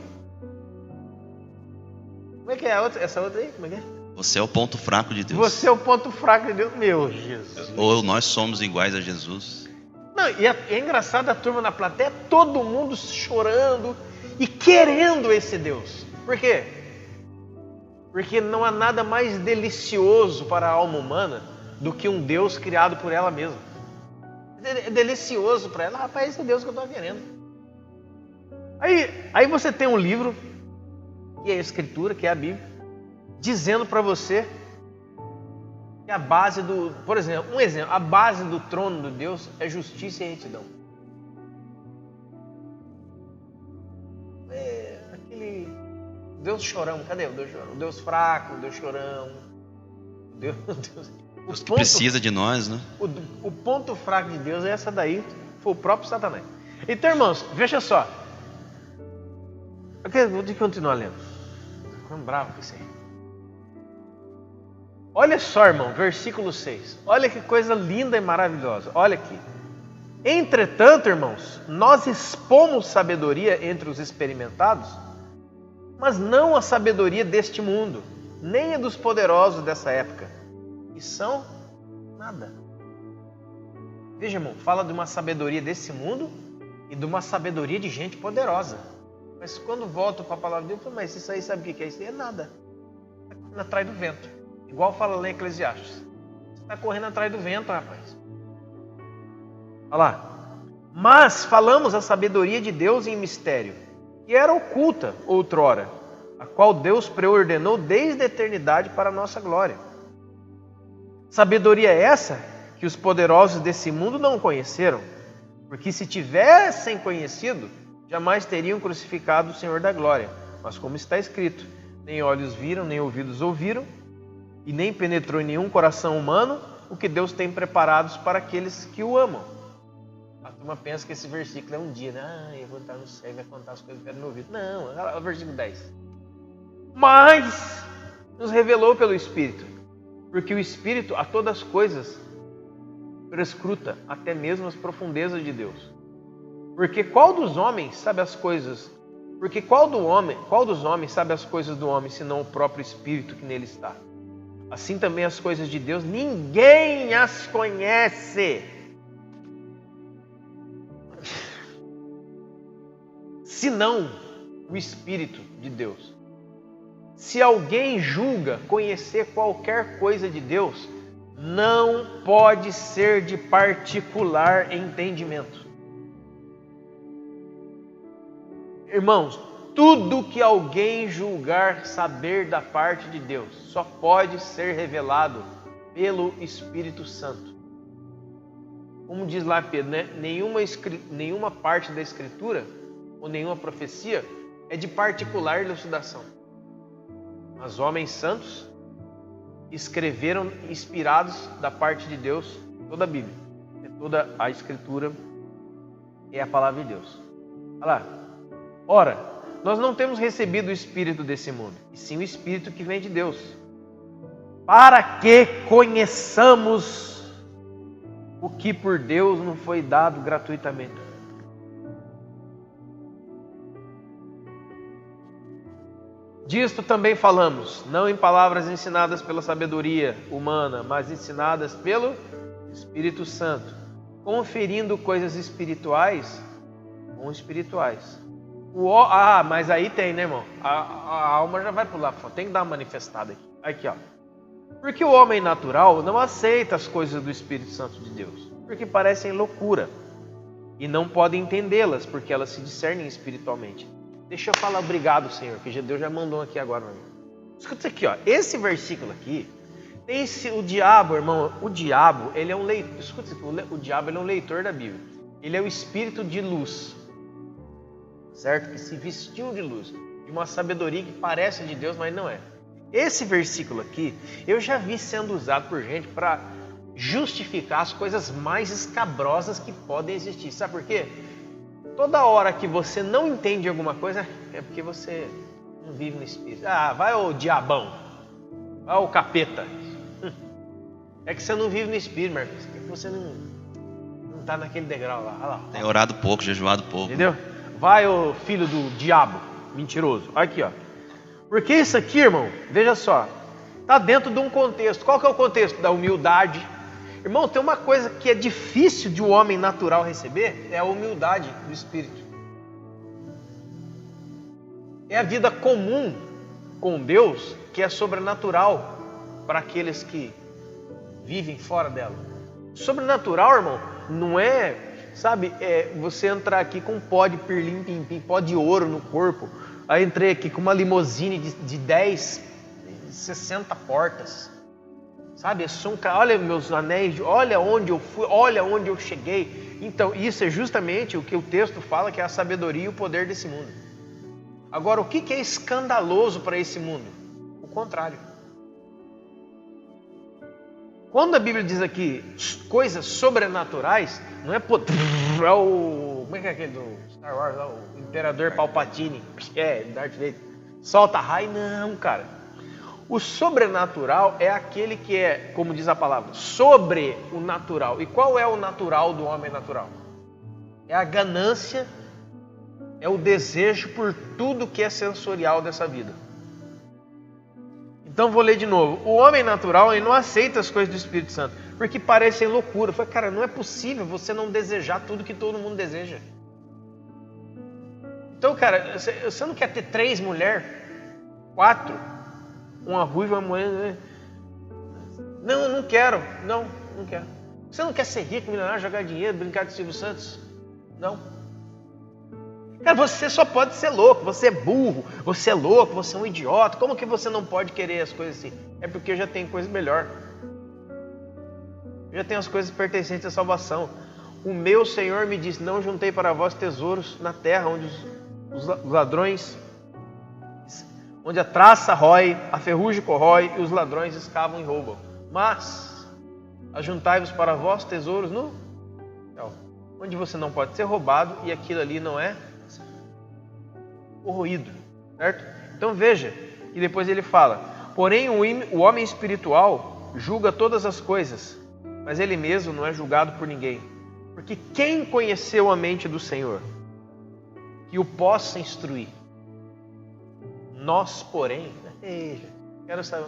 Como é que é a outra? Essa outra aí? Como é que é? Você é o ponto fraco de Deus. Você é o ponto fraco de Deus. Meu Jesus. Ou nós somos iguais a Jesus. Não, e é engraçado a turma na plateia, todo mundo chorando e querendo esse Deus. Por quê? Porque não há nada mais delicioso para a alma humana do que um Deus criado por ela mesma. É delicioso para ela. Rapaz, esse é o Deus que eu estou querendo. Aí você tem um livro, que é a Escritura, que é a Bíblia, dizendo para você que a base do... Por exemplo, a base do trono de Deus é justiça e retidão. É aquele... Deus chorão, cadê o Deus chorão? O Deus fraco, o Deus chorão. Deus que precisa de nós, né? O ponto fraco de Deus é essa daí, foi o próprio Satanás. Então, irmãos, veja só. Vou ter que continuar lendo. Ficando bravo com isso aí. Olha só, irmão, versículo 6. Olha que coisa linda e maravilhosa. Olha aqui. Entretanto, irmãos, nós expomos sabedoria entre os experimentados, mas não a sabedoria deste mundo, nem a dos poderosos dessa época, que são nada. Veja, irmão, fala de uma sabedoria desse mundo e de uma sabedoria de gente poderosa. Mas quando volto para a palavra de Deus, mas isso aí sabe o que é? Isso aí é nada. Está correndo atrás do vento. Igual fala lá em Eclesiastes. Você está correndo atrás do vento, rapaz. Olha lá. Mas falamos a sabedoria de Deus em mistério, que era oculta outrora, a qual Deus preordenou desde a eternidade para a nossa glória. Sabedoria essa que os poderosos desse mundo não conheceram, porque se tivessem conhecido, jamais teriam crucificado o Senhor da glória. Mas como está escrito, nem olhos viram, nem ouvidos ouviram, e nem penetrou em nenhum coração humano o que Deus tem preparados para aqueles que o amam. A turma pensa que esse versículo é um dia, né? Eu vou estar no céu e vai contar as coisas que eu quero no ouvido. Não, é o versículo 10. Mas nos revelou pelo Espírito, porque o Espírito a todas as coisas prescruta, até mesmo as profundezas de Deus. Porque qual dos homens sabe as coisas? Porque qual dos homens sabe as coisas do homem, senão o próprio Espírito que nele está? Assim também as coisas de Deus, ninguém as conhece, senão o Espírito de Deus. Se alguém julga conhecer qualquer coisa de Deus, não pode ser de particular entendimento. Irmãos, tudo que alguém julgar saber da parte de Deus só pode ser revelado pelo Espírito Santo. Como diz lá Pedro, né? Nenhuma parte da Escritura ou nenhuma profecia é de particular elucidação. Mas homens santos escreveram inspirados da parte de Deus toda a Bíblia. Toda a Escritura é a palavra de Deus. Olha lá. Ora, Nós não temos recebido o espírito desse mundo, e sim o espírito que vem de Deus, para que conheçamos o que por Deus não foi dado gratuitamente. Disto também falamos, não em palavras ensinadas pela sabedoria humana, mas ensinadas pelo Espírito Santo, conferindo coisas espirituais com espirituais. Mas aí tem, né, irmão? A alma já vai pular, tem que dar uma manifestada aqui. Aqui, ó. Porque o homem natural não aceita as coisas do Espírito Santo de Deus, porque parecem loucura, e não pode entendê-las, porque elas se discernem espiritualmente. Deixa eu falar obrigado, Senhor, que Deus já mandou aqui agora. Escuta isso aqui, ó. Esse versículo aqui, tem o diabo, irmão, o diabo, ele é um leitor. Escuta isso aqui, o diabo ele é um leitor da Bíblia. Ele é o espírito de luz, certo? Que se vestiu de luz, de uma sabedoria que parece de Deus, mas não é. Esse versículo aqui, eu já vi sendo usado por gente para justificar as coisas mais escabrosas que podem existir. Sabe por quê? Toda hora que você não entende alguma coisa, é porque você não vive no Espírito. Ah, vai o diabão, vai o capeta. É que você não vive no Espírito, Marcos. É que você não está naquele degrau lá. Olha lá. Tem orado pouco, jejuado pouco. Entendeu? Vai o filho do diabo, mentiroso. Aqui, ó. Porque isso aqui, irmão, veja só, está dentro de um contexto. Qual que é o contexto? Da humildade. Irmão, tem uma coisa que é difícil de um homem natural receber, é a humildade do Espírito. É a vida comum com Deus que é sobrenatural para aqueles que vivem fora dela. Sobrenatural, irmão, não é, sabe, você entrar aqui com um pó de pirlim-pim-pim, pó de ouro no corpo. Aí entrei aqui com uma limusine de 10, 60 portas. Sabe, olha meus anéis, olha onde eu fui, olha onde eu cheguei. Então, isso é justamente o que o texto fala, que é a sabedoria e o poder desse mundo. Agora, o que é escandaloso para esse mundo? O contrário. Quando a Bíblia diz aqui coisas sobrenaturais, não é poder, é o... Como é que é aquele do Star Wars, o Imperador Palpatine, Darth Vader, solta raio, não, cara. O sobrenatural é aquele que é, como diz a palavra, sobre o natural. E qual é o natural do homem natural? É a ganância, é o desejo por tudo que é sensorial dessa vida. Então vou ler de novo. O homem natural, ele não aceita as coisas do Espírito Santo, porque parecem loucura. Eu falei, cara, não é possível você não desejar tudo que todo mundo deseja. Então, cara, você não quer ter 3 mulheres? 4? Uma ruiva, uma mulher. Não, eu não quero. Não quero. Você não quer ser rico, milionário, jogar dinheiro, brincar de Silvio Santos? Não. Cara, você só pode ser louco. Você é burro, você é louco, você é um idiota. Como que você não pode querer as coisas assim? É porque eu já tenho coisa melhor. Eu já tenho as coisas pertencentes à salvação. O meu Senhor me disse, não juntei para vós tesouros na terra, onde os ladrões... onde a traça rói, a ferrugem corrói e os ladrões escavam e roubam. Mas ajuntai-vos para vós tesouros no céu, onde você não pode ser roubado e aquilo ali não é corroído, certo? Então veja, e depois ele fala, porém o homem espiritual julga todas as coisas, mas ele mesmo não é julgado por ninguém. Porque quem conheceu a mente do Senhor, que o possa instruir? Nós, porém, quero saber,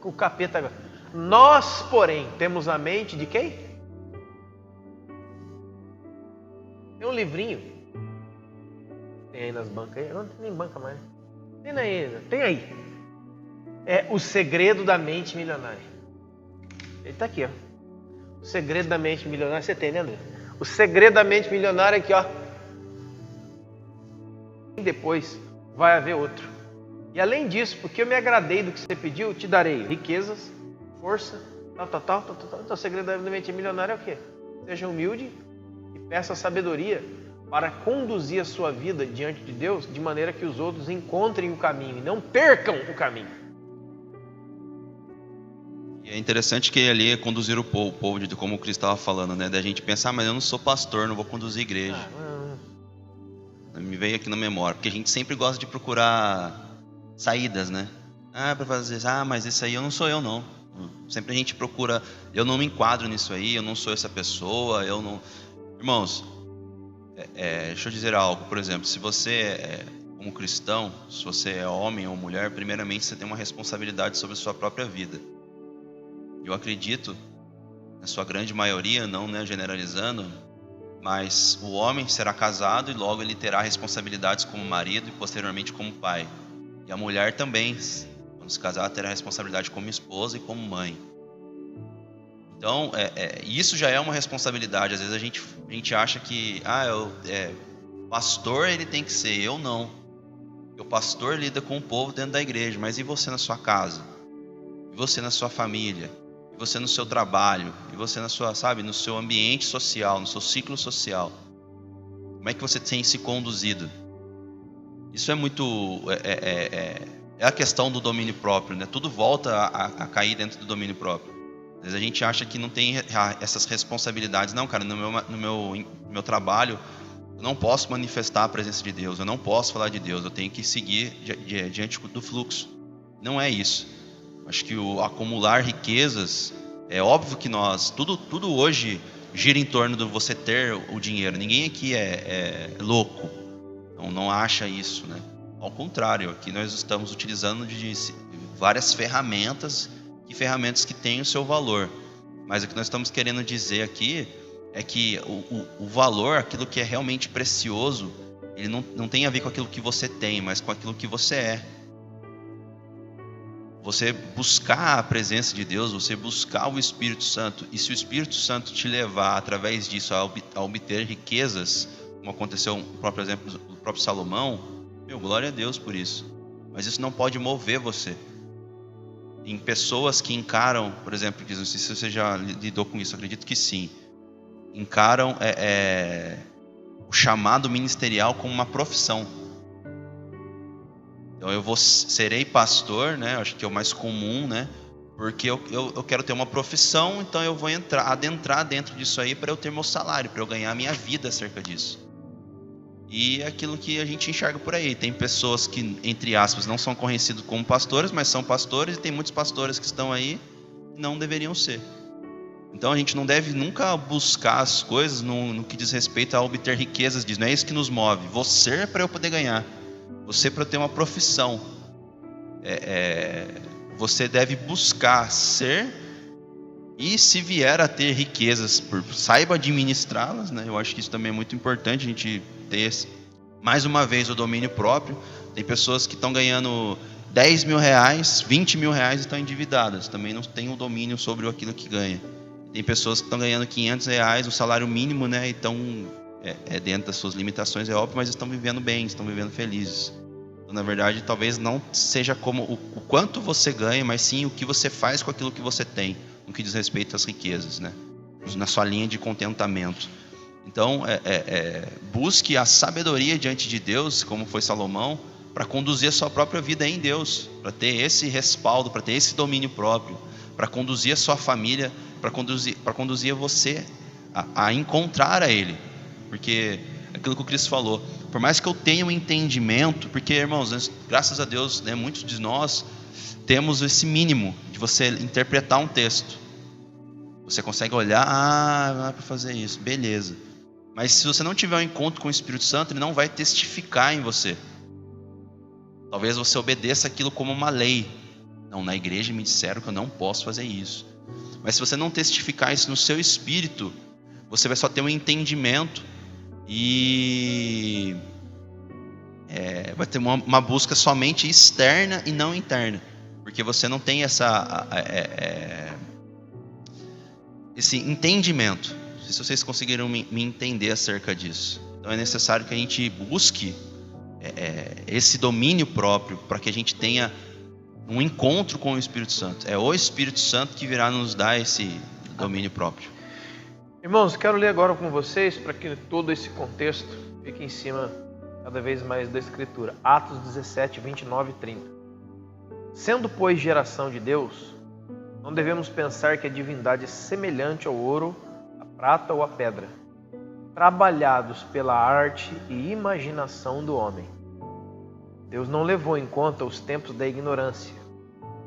o capeta agora. Nós, porém, temos a mente de quem? Tem um livrinho. Tem aí nas bancas aí? Não tem nem banca mais. Tem aí. É O Segredo da Mente Milionária. Ele está aqui, ó. O Segredo da Mente Milionária. Você tem, né, André? O Segredo da Mente Milionária aqui, ó. E depois vai haver outro. E além disso, porque eu me agradei do que você pediu, te darei riquezas, força, tal. Então o segredo da mente milionária é o quê? Seja humilde e peça sabedoria para conduzir a sua vida diante de Deus, de maneira que os outros encontrem o caminho e não percam o caminho. E é interessante que ali é conduzir o povo, de como o Cristo estava falando, né? Da gente pensar, mas eu não sou pastor, não vou conduzir igreja. Me veio aqui na memória, porque a gente sempre gosta de procurar saídas, né? Para fazer, mas isso aí eu não sou eu, não. Sempre a gente procura, eu não me enquadro nisso aí, eu não sou essa pessoa, eu não... Irmãos, deixa eu dizer algo, por exemplo, se você como cristão, se você é homem ou mulher, primeiramente você tem uma responsabilidade sobre a sua própria vida. Eu acredito, na sua grande maioria, não, né, generalizando, mas o homem será casado e logo ele terá responsabilidades como marido e posteriormente como pai. E a mulher também, quando se casar, terá responsabilidade como esposa e como mãe. Então, isso já é uma responsabilidade. Às vezes a gente acha que pastor ele tem que ser, eu não. Porque o pastor lida com o povo dentro da igreja, mas e você na sua casa? E você na sua família? E você no seu trabalho? E você na sua, no seu ambiente social, no seu ciclo social? Como é que você tem se conduzido? Isso é muito... É a questão do domínio próprio, né? Tudo volta a cair dentro do domínio próprio. Às vezes a gente acha que não tem essas responsabilidades. Não, cara, no meu trabalho, eu não posso manifestar a presença de Deus, eu não posso falar de Deus, eu tenho que seguir diante do fluxo. Não é isso. Acho que o acumular riquezas, é óbvio que tudo hoje gira em torno de você ter o dinheiro. Ninguém aqui é louco, não acha isso, né? Ao contrário, aqui nós estamos utilizando de várias ferramentas que têm o seu valor. Mas o que nós estamos querendo dizer aqui é que o valor, aquilo que é realmente precioso, ele não tem a ver com aquilo que você tem, mas com aquilo que você é. Você buscar a presença de Deus, você buscar o Espírito Santo, e se o Espírito Santo te levar através disso a obter riquezas, como aconteceu no próprio exemplo do próprio Salomão, glória a Deus por isso. Mas isso não pode mover você. Em pessoas que encaram, por exemplo, não sei se você já lidou com isso, acredito que sim, encaram o chamado ministerial como uma profissão. Então serei pastor, né? Acho que é o mais comum, né? Porque eu quero ter uma profissão, então eu vou adentrar dentro disso aí para eu ter meu salário, para eu ganhar a minha vida acerca disso. E é aquilo que a gente enxerga por aí. Tem pessoas que, entre aspas, não são conhecidos como pastores, mas são pastores, e tem muitos pastores que estão aí e não deveriam ser. Então a gente não deve nunca buscar as coisas no que diz respeito a obter riquezas. Não é isso que nos move. Você para eu poder ganhar. Você para eu ter uma profissão. Você deve buscar ser, e se vier a ter riquezas, saiba administrá-las, né? Eu acho que isso também é muito importante, a gente ter, mais uma vez, o domínio próprio. Tem pessoas que estão ganhando 10 mil reais, 20 mil reais e estão endividadas. Também não tem o domínio sobre aquilo que ganha. Tem pessoas que estão ganhando 500 reais, o salário mínimo, né? Então, dentro das suas limitações, é óbvio, mas estão vivendo bem, estão vivendo felizes. Então, na verdade, talvez não seja como o quanto você ganha, mas sim o que você faz com aquilo que você tem, no que diz respeito às riquezas, né? Na sua linha de contentamento. Então, busque a sabedoria diante de Deus, como foi Salomão, para conduzir a sua própria vida em Deus, para ter esse respaldo, para ter esse domínio próprio, para conduzir a sua família, para conduzir você a encontrar a Ele. Porque aquilo que o Cristo falou, por mais que eu tenha um entendimento, porque, irmãos, graças a Deus, né, muitos de nós temos esse mínimo de você interpretar um texto. Você consegue olhar, não é para fazer isso, beleza. Mas se você não tiver um encontro com o Espírito Santo, ele não vai testificar em você. Talvez você obedeça aquilo como uma lei. Não, na igreja me disseram que eu não posso fazer isso. Mas se você não testificar isso no seu espírito, você vai só ter um entendimento e vai ter uma busca somente externa e não interna. Porque você não tem esse entendimento. Não sei se vocês conseguiram me entender acerca disso. Então é necessário que a gente busque esse domínio próprio para que a gente tenha um encontro com o Espírito Santo. É o Espírito Santo que virá nos dar esse domínio próprio. Irmãos, quero ler agora com vocês para que todo esse contexto fique em cima cada vez mais da Escritura. Atos 17, 29 e 30. Sendo, pois, geração de Deus, não devemos pensar que a divindade é semelhante ao ouro, à prata ou à pedra, trabalhados pela arte e imaginação do homem. Deus não levou em conta os tempos da ignorância.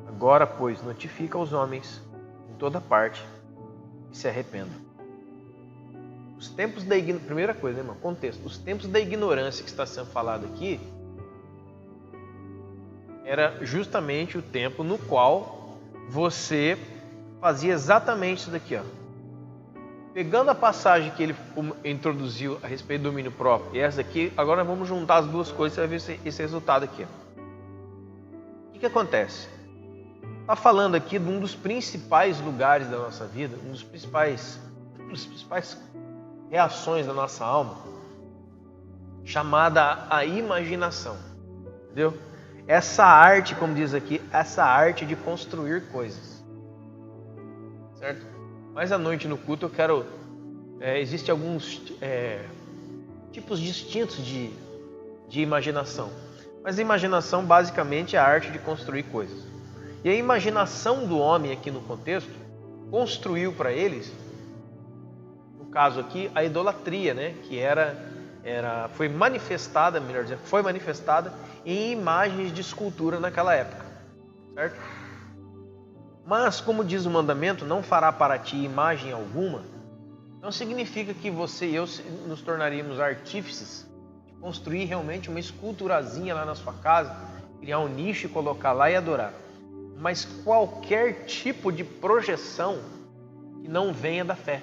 Agora, pois, notifica aos homens em toda parte que se arrependam. Os tempos da ignorância, primeira coisa, irmão, contexto. Os tempos da ignorância que está sendo falado aqui era justamente o tempo no qual você fazia exatamente isso daqui, ó. Pegando a passagem que ele introduziu a respeito do domínio próprio e essa aqui, agora vamos juntar as duas coisas e você vai ver esse resultado aqui, ó. O que acontece? Está falando aqui de um dos principais lugares da nossa vida, um dos principais reações da nossa alma, chamada a imaginação, entendeu? Essa arte, como diz aqui, essa arte de construir coisas, certo? Mas à noite no culto eu quero, existem alguns tipos distintos de imaginação, mas a imaginação basicamente é a arte de construir coisas. E a imaginação do homem aqui no contexto construiu para eles, no caso aqui, a idolatria, né? Que foi manifestada, melhor dizendo, foi manifestada em imagens de escultura naquela época, certo? Mas, como diz o mandamento, não fará para ti imagem alguma, não significa que você e eu nos tornaríamos artífices de construir realmente uma esculturazinha lá na sua casa, criar um nicho e colocar lá e adorar. Mas qualquer tipo de projeção que não venha da fé.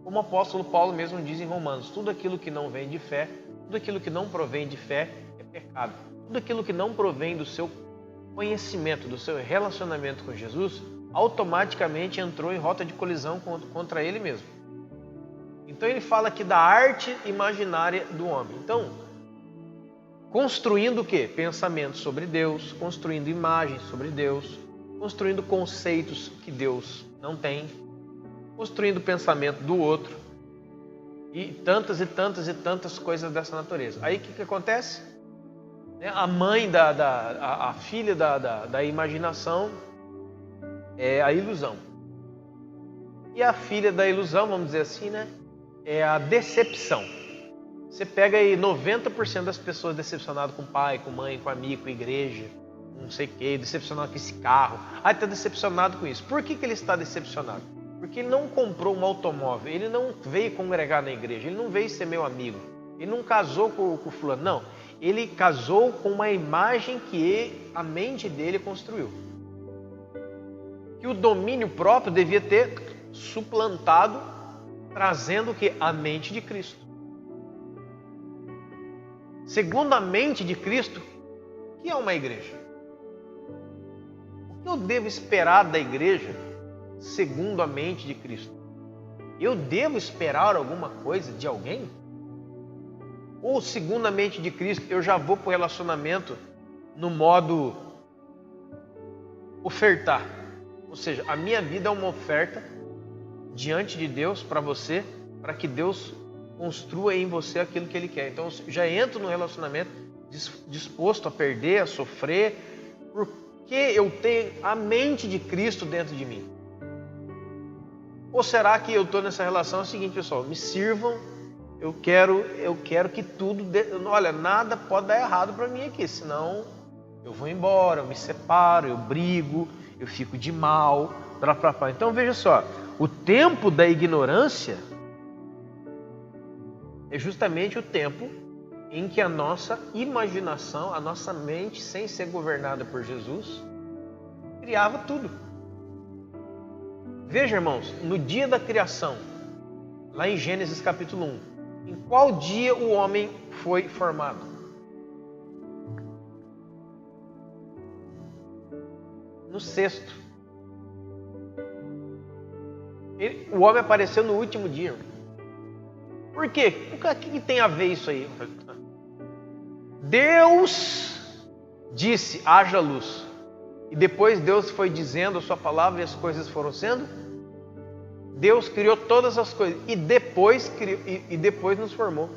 Como o apóstolo Paulo mesmo diz em Romanos, tudo aquilo que não vem de fé, tudo aquilo que não provém de fé é pecado. Tudo aquilo que não provém do seu conhecimento, do seu relacionamento com Jesus, automaticamente entrou em rota de colisão contra ele mesmo. Então ele fala aqui da arte imaginária do homem. Então, construindo o quê? Pensamentos sobre Deus, construindo imagens sobre Deus, construindo conceitos que Deus não tem, construindo o pensamento do outro e tantas coisas dessa natureza. Aí o que acontece? A mãe, a filha da imaginação é a ilusão. E a filha da ilusão, vamos dizer assim, né, é a decepção. Você pega aí 90% das pessoas decepcionadas com pai, com mãe, com amigo, com igreja, não sei o que, decepcionado com esse carro. Aí está decepcionado com isso. Por que ele está decepcionado? Porque ele não comprou um automóvel, ele não veio congregar na igreja, ele não veio ser meu amigo, ele não casou com o fulano, não. Ele casou com uma imagem que a mente dele construiu. Que o domínio próprio devia ter suplantado, trazendo o que? A mente de Cristo. Segundo a mente de Cristo, o que é uma igreja? O que eu devo esperar da igreja segundo a mente de Cristo? Eu devo esperar alguma coisa de alguém? Ou segundo a mente de Cristo, eu já vou para o relacionamento no modo ofertar? Ou seja, a minha vida é uma oferta diante de Deus para você, para que Deus construa em você aquilo que Ele quer. Então, eu já entro no relacionamento disposto a perder, a sofrer, porque eu tenho a mente de Cristo dentro de mim. Ou será que eu estou nessa relação? É o seguinte, pessoal, me sirvam, eu quero que tudo... Olha, nada pode dar errado para mim aqui, senão eu vou embora, eu me separo, eu brigo, eu fico de mal. Então, veja só, o tempo da ignorância é justamente o tempo em que a nossa imaginação, a nossa mente, sem ser governada por Jesus, criava tudo. Veja, irmãos, no dia da criação, lá em Gênesis capítulo 1, em qual dia o homem foi formado? No sexto. O homem apareceu no último dia. Por quê? O que tem a ver isso aí? Deus disse, haja luz. E depois Deus foi dizendo a sua palavra e as coisas foram sendo. Deus criou todas as coisas e depois nos formou.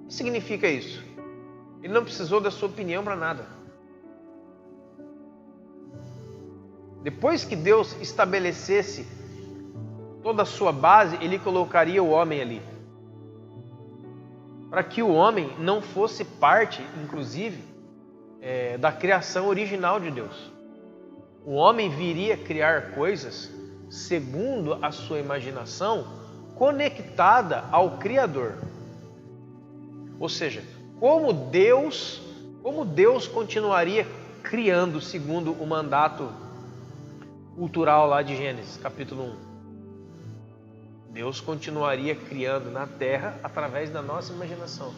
O que significa isso? Ele não precisou da sua opinião para nada. Depois que Deus estabelecesse toda a sua base, ele colocaria o homem ali. Para que o homem não fosse parte, inclusive, da criação original de Deus. O homem viria criar coisas segundo a sua imaginação, conectada ao Criador. Ou seja, como Deus continuaria criando segundo o mandato cultural lá de Gênesis, capítulo 1. Deus continuaria criando na terra através da nossa imaginação,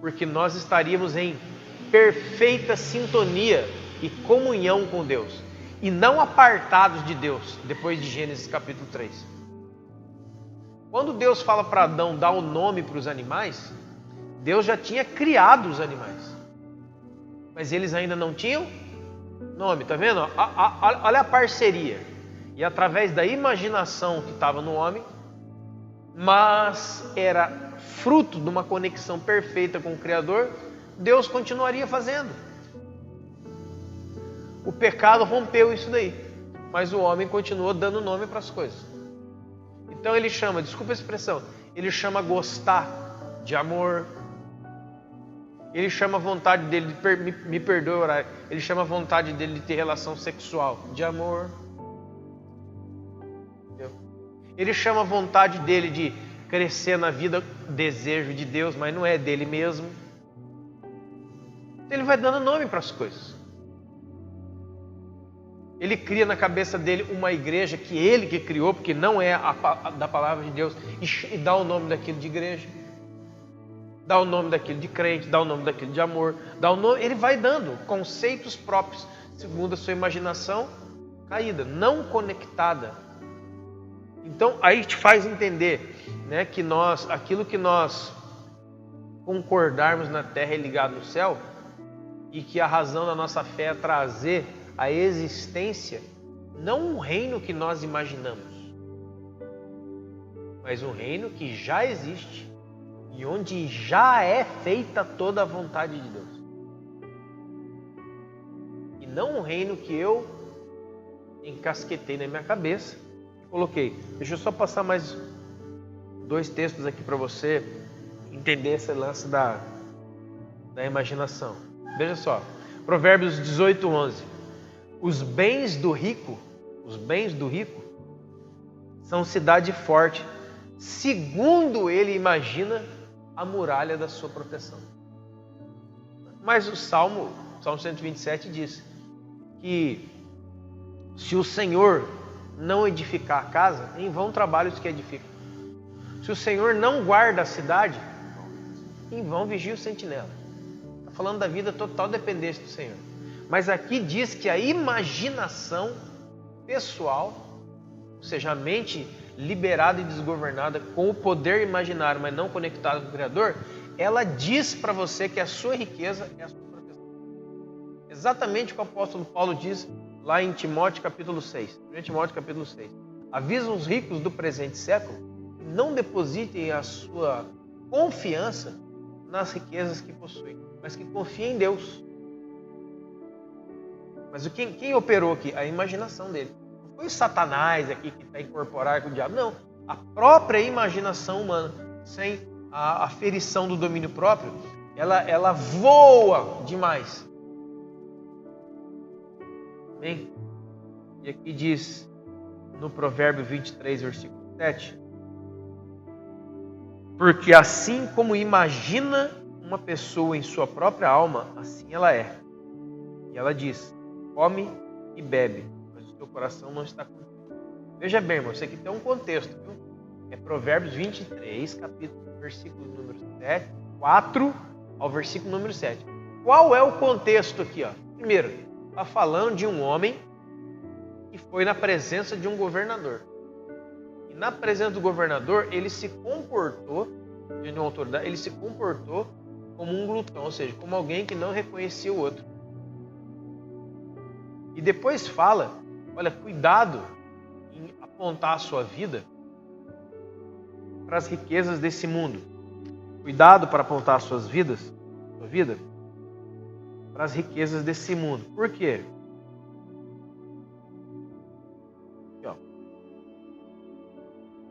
porque nós estaríamos em perfeita sintonia e comunhão com Deus, e não apartados de Deus, depois de Gênesis capítulo 3. Quando Deus fala para Adão dar um nome para os animais, Deus já tinha criado os animais, mas eles ainda não tinham nome, tá vendo? Olha a parceria. E através da imaginação que estava no homem, mas era fruto de uma conexão perfeita com o Criador, Deus continuaria fazendo. O pecado rompeu isso daí, mas o homem continuou dando nome para as coisas. Então ele chama, desculpa a expressão, ele chama gostar de amor. Ele chama a vontade dele de me perdoe o horário. Ele chama a vontade dele de ter relação sexual de amor. Entendeu? Ele chama a vontade dele de crescer na vida, desejo de Deus, mas não é dele mesmo. Ele vai dando nome para as coisas. Ele cria na cabeça dele uma igreja que ele que criou, porque não é da palavra de Deus, e dá o nome daquilo de igreja. Dá o nome daquilo de crente, dá o nome daquilo de amor, dá o nome, ele vai dando conceitos próprios, segundo a sua imaginação caída, não conectada. Então, aí te faz entender, né, que aquilo que nós concordarmos na terra é ligado no céu, e que a razão da nossa fé é trazer a existência, não um reino que nós imaginamos, mas um reino que já existe, e onde já é feita toda a vontade de Deus. E não um reino que eu encasquetei na minha cabeça e coloquei. Deixa eu só passar mais 2 textos aqui para você entender esse lance da imaginação. Veja só, Provérbios 18:11. Os bens do rico são cidade forte, segundo ele imagina a muralha da sua proteção. Mas o Salmo 127 diz que se o Senhor não edificar a casa, em vão trabalha os que edificam. Se o Senhor não guarda a cidade, em vão vigia o sentinela. Está falando da vida total dependência do Senhor. Mas aqui diz que a imaginação pessoal, ou seja, a mente liberada e desgovernada com o poder imaginário, mas não conectada com o Criador, ela diz para você que a sua riqueza é a sua proteção. Exatamente o que o apóstolo Paulo diz lá em Timóteo capítulo 6. Em Timóteo capítulo 6. Avisa os ricos do presente século que não depositem a sua confiança nas riquezas que possuem, mas que confiem em Deus. Mas quem operou aqui? A imaginação dele. Não foi Satanás aqui que está incorporado com o diabo. Não. A própria imaginação humana, sem a aferição do domínio próprio, ela voa demais. Amém? E aqui diz, no Provérbio 23, versículo 7, porque assim como imagina uma pessoa em sua própria alma, assim ela é. E ela diz, come e bebe, mas o teu coração não está contigo. Veja bem, irmão, isso aqui tem um contexto, viu? É Provérbios 23, capítulo, versículo número 7, 4 ao versículo número 7. Qual é o contexto aqui? Ó? Primeiro, está falando de um homem que foi na presença de um governador. E na presença do governador, ele se comportou, de uma autoridade, ele se comportou como um glutão, ou seja, como alguém que não reconhecia o outro. E depois fala, olha, cuidado em apontar a sua vida para as riquezas desse mundo. Cuidado para apontar sua vida para as riquezas desse mundo. Por quê? Aqui, ó.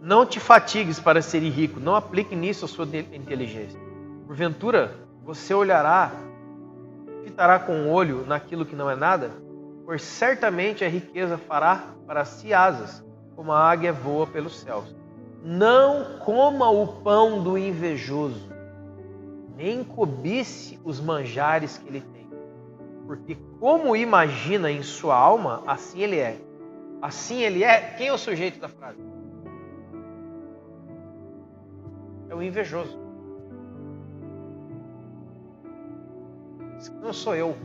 Não te fatigues para ser rico, não aplique nisso a sua inteligência. Porventura, você olhará, fitará com o olho naquilo que não é nada? Pois certamente a riqueza fará para si asas, como a águia voa pelos céus. Não coma o pão do invejoso, nem cobice os manjares que ele tem. Porque como imagina em sua alma, assim ele é. Assim ele é. Quem é o sujeito da frase? É o invejoso. Não sou eu.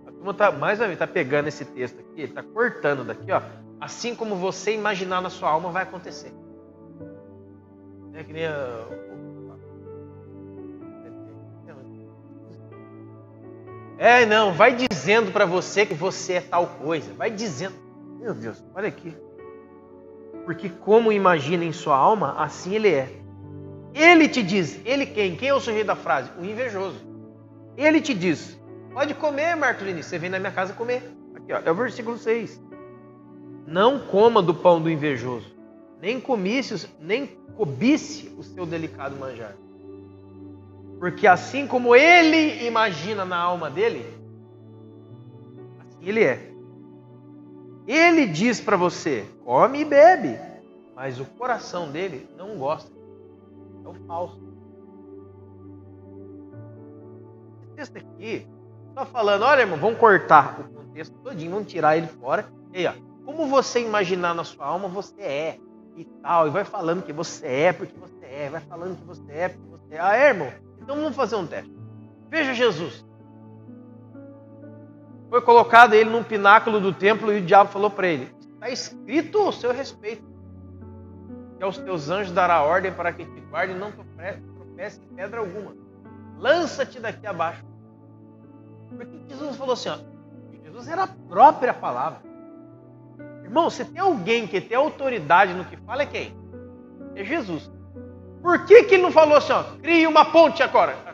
A turma está pegando esse texto aqui, ele está cortando daqui, ó. Assim como você imaginar na sua alma vai acontecer. É que nem não, vai dizendo para você que você é tal coisa. Vai dizendo. Meu Deus, olha aqui. Porque como imagina em sua alma, assim ele é. Ele te diz, ele quem? Quem é o sujeito da frase? O invejoso. Ele te diz, pode comer, Marcolini, você vem na minha casa comer. Aqui, ó, é o versículo 6. Não coma do pão do invejoso, nem cobice o seu delicado manjar. Porque assim como ele imagina na alma dele, assim ele é. Ele diz para você, come e bebe, mas o coração dele não gosta. É o falso. Esse texto aqui está falando, olha irmão, vamos cortar o contexto todinho, vamos tirar ele fora. E aí, ó, como você imaginar na sua alma, você é. E tal, e vai falando que você é, porque você é. Vai falando que você é, porque você é. Ah, irmão, então vamos fazer um teste. Veja Jesus. Foi colocado ele num pináculo do templo e o diabo falou para ele, está escrito ao seu respeito, que aos teus anjos dará ordem para que te guardem e não tropece em pedra alguma. Lança-te daqui abaixo. Porque Jesus falou assim, ó, Jesus era a própria palavra. Irmão, se tem alguém que tem autoridade no que fala, é quem? É Jesus. Por que ele não falou assim, ó, crie uma ponte agora?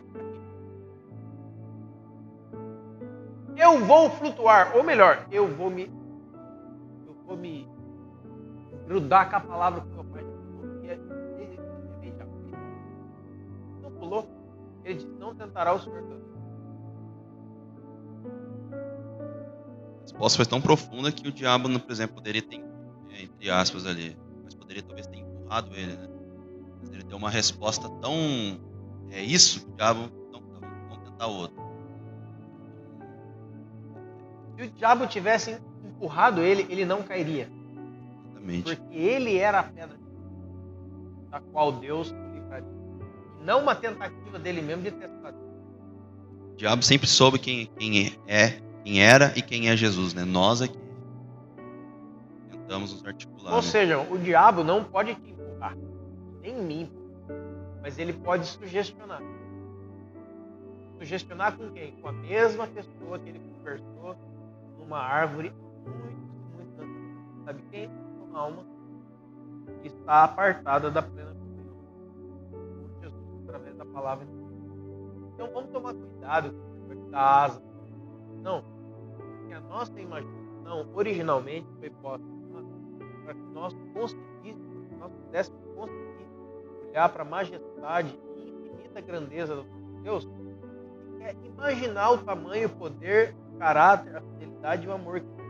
Eu vou flutuar, ou melhor, eu vou me grudar com a palavra que meu pai não pulou. Ele disse, não tentará o Senhor Deus. A resposta foi tão profunda que o diabo, por exemplo, poderia ter, entre aspas ali, mas poderia talvez ter empurrado ele, né? Mas ele deu uma resposta tão, isso, que o diabo não tentar outro. Se o diabo tivesse empurrado ele, ele não cairia. Exatamente. Porque ele era a pedra da qual Deus o livraria. E não uma tentativa dele mesmo de testar. O diabo sempre soube quem era e quem é Jesus, né? Nós aqui tentamos nos articular. Ou seja, o diabo não pode te empurrar, nem me empurrar, mas ele pode sugestionar. Sugestionar com quem? Com a mesma pessoa que ele conversou numa árvore muito antes. Sabe quem? Uma alma que está apartada da plena comunhão com Jesus através da palavra de Deus. Então vamos tomar cuidado com o da asa. Não, porque a nossa imaginação originalmente foi posta para que nós conseguíssemos, que nós pudéssemos conseguir olhar para a majestade e infinita grandeza do nosso Deus, é imaginar o tamanho, o poder, o caráter, a fidelidade e o amor que tem.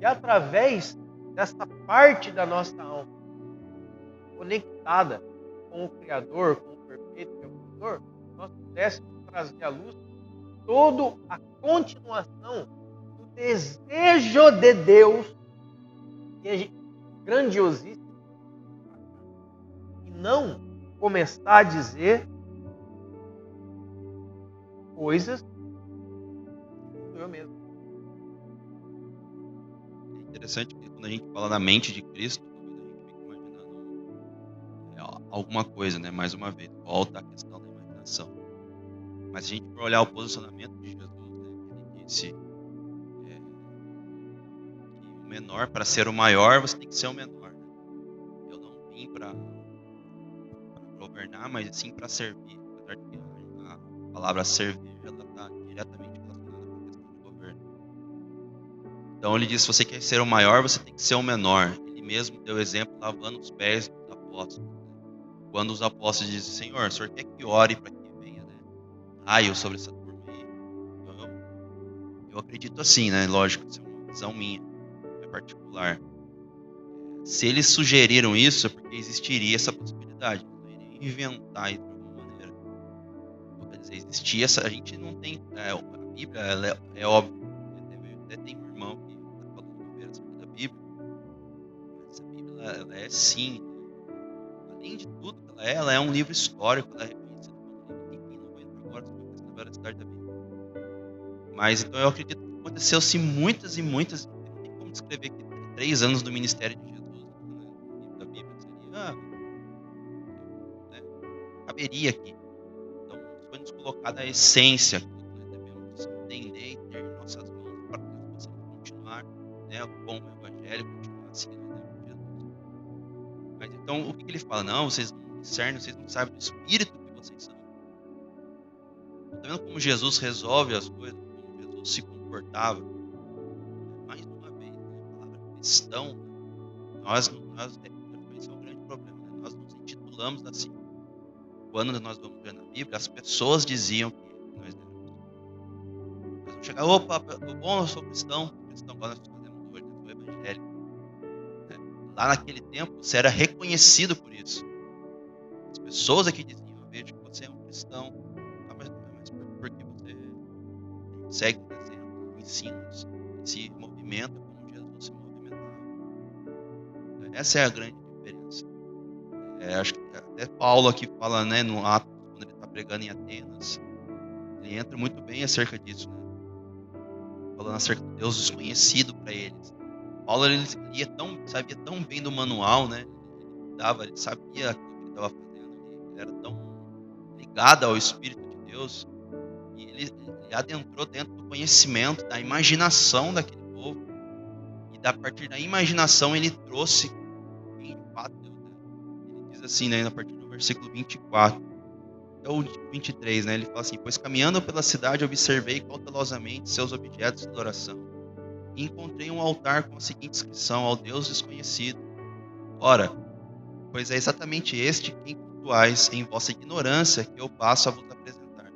E através dessa parte da nossa alma conectada com o Criador, com o perfeito que é o Criador, nós pudéssemos trazer à luz toda a continuação do desejo de Deus, que é grandiosíssimo, e não começar a dizer coisas que eu mesmo. É interessante que quando a gente fala da mente de Cristo, talvez a gente fique imaginando alguma coisa, né? Mais uma vez, volta à questão da imaginação. Mas se a gente for olhar o posicionamento de Jesus, né? Ele disse que o menor, para ser o maior, você tem que ser o menor. Né? Eu não vim para governar, mas sim para servir. Apesar de que a palavra servir ela está diretamente relacionada com a questão de governo. Então ele diz, se você quer ser o maior, você tem que ser o menor. Ele mesmo deu exemplo lavando os pés dos apóstolos. Quando os apóstolos dizem, Senhor, o Senhor quer que ore para que venha, né, raio sobre essa turma aí. Então, eu acredito assim, né? Lógico, isso é uma visão minha, é particular. Se eles sugeriram isso, é porque existiria essa possibilidade. Não iriam inventar isso de alguma maneira. Então, quer dizer, existia essa. A gente não tem. A Bíblia, ela é óbvio. Até tem um irmão que está falando uma vez da Bíblia. Mas essa Bíblia, ela é sim. Além de tudo, ela é um livro histórico. Ela é reconhecida como livro. Ninguém não vai entrar agora sobre a questão da veracidade da Bíblia. Mas então eu acredito que aconteceu-se muitas e muitas. Não tem como descrever que 3 anos do ministério de Jesus, né, no livro da Bíblia, seria. Né, caberia aqui. Então, foi nos colocada a essência que nós devemos entender e ter em nossas mãos para que nós possamos continuar, né, com o Evangelho, continuar seguindo o exemplo de Jesus. Mas então, o que ele fala? Não, vocês não discernem, vocês não sabem do Espírito que vocês são. Está vendo como Jesus resolve as coisas, como Jesus se comportava? Mais uma vez, né, a palavra cristão, esse é um grande problema, né? Nós nos intitulamos assim. Quando nós vamos ver na Bíblia, as pessoas diziam que nós devemos. Nós vamos chegar, opa, bom, eu sou cristão igual nós fazemos hoje, né, do Evangelho. Né? Lá naquele tempo, você era reconhecido por isso. As pessoas aqui diziam, eu vejo que você é um cristão, mas porque você segue os ensinos e se movimenta como Jesus se movimentava. Essa é a grande diferença. Acho que até Paulo aqui fala, né, no Atos, quando ele está pregando em Atenas, ele entra muito bem acerca disso, né? Falando acerca de Deus desconhecido para eles. Paulo ele sabia tão bem do manual, né? Ele sabia o que ele estava fazendo, ele era tão ligado ao Espírito de Deus, e ele adentrou dentro do conhecimento, da imaginação daquele povo, e a partir da imaginação ele trouxe quem de fato Deus é. Ele diz assim, né, a partir do versículo 24 até o 23, né, ele fala assim: pois caminhando pela cidade observei cautelosamente seus objetos de adoração e encontrei um altar com a seguinte inscrição: ao Deus desconhecido. Ora, pois é exatamente este quem cultuais em vossa ignorância que eu passo a vos apresentar.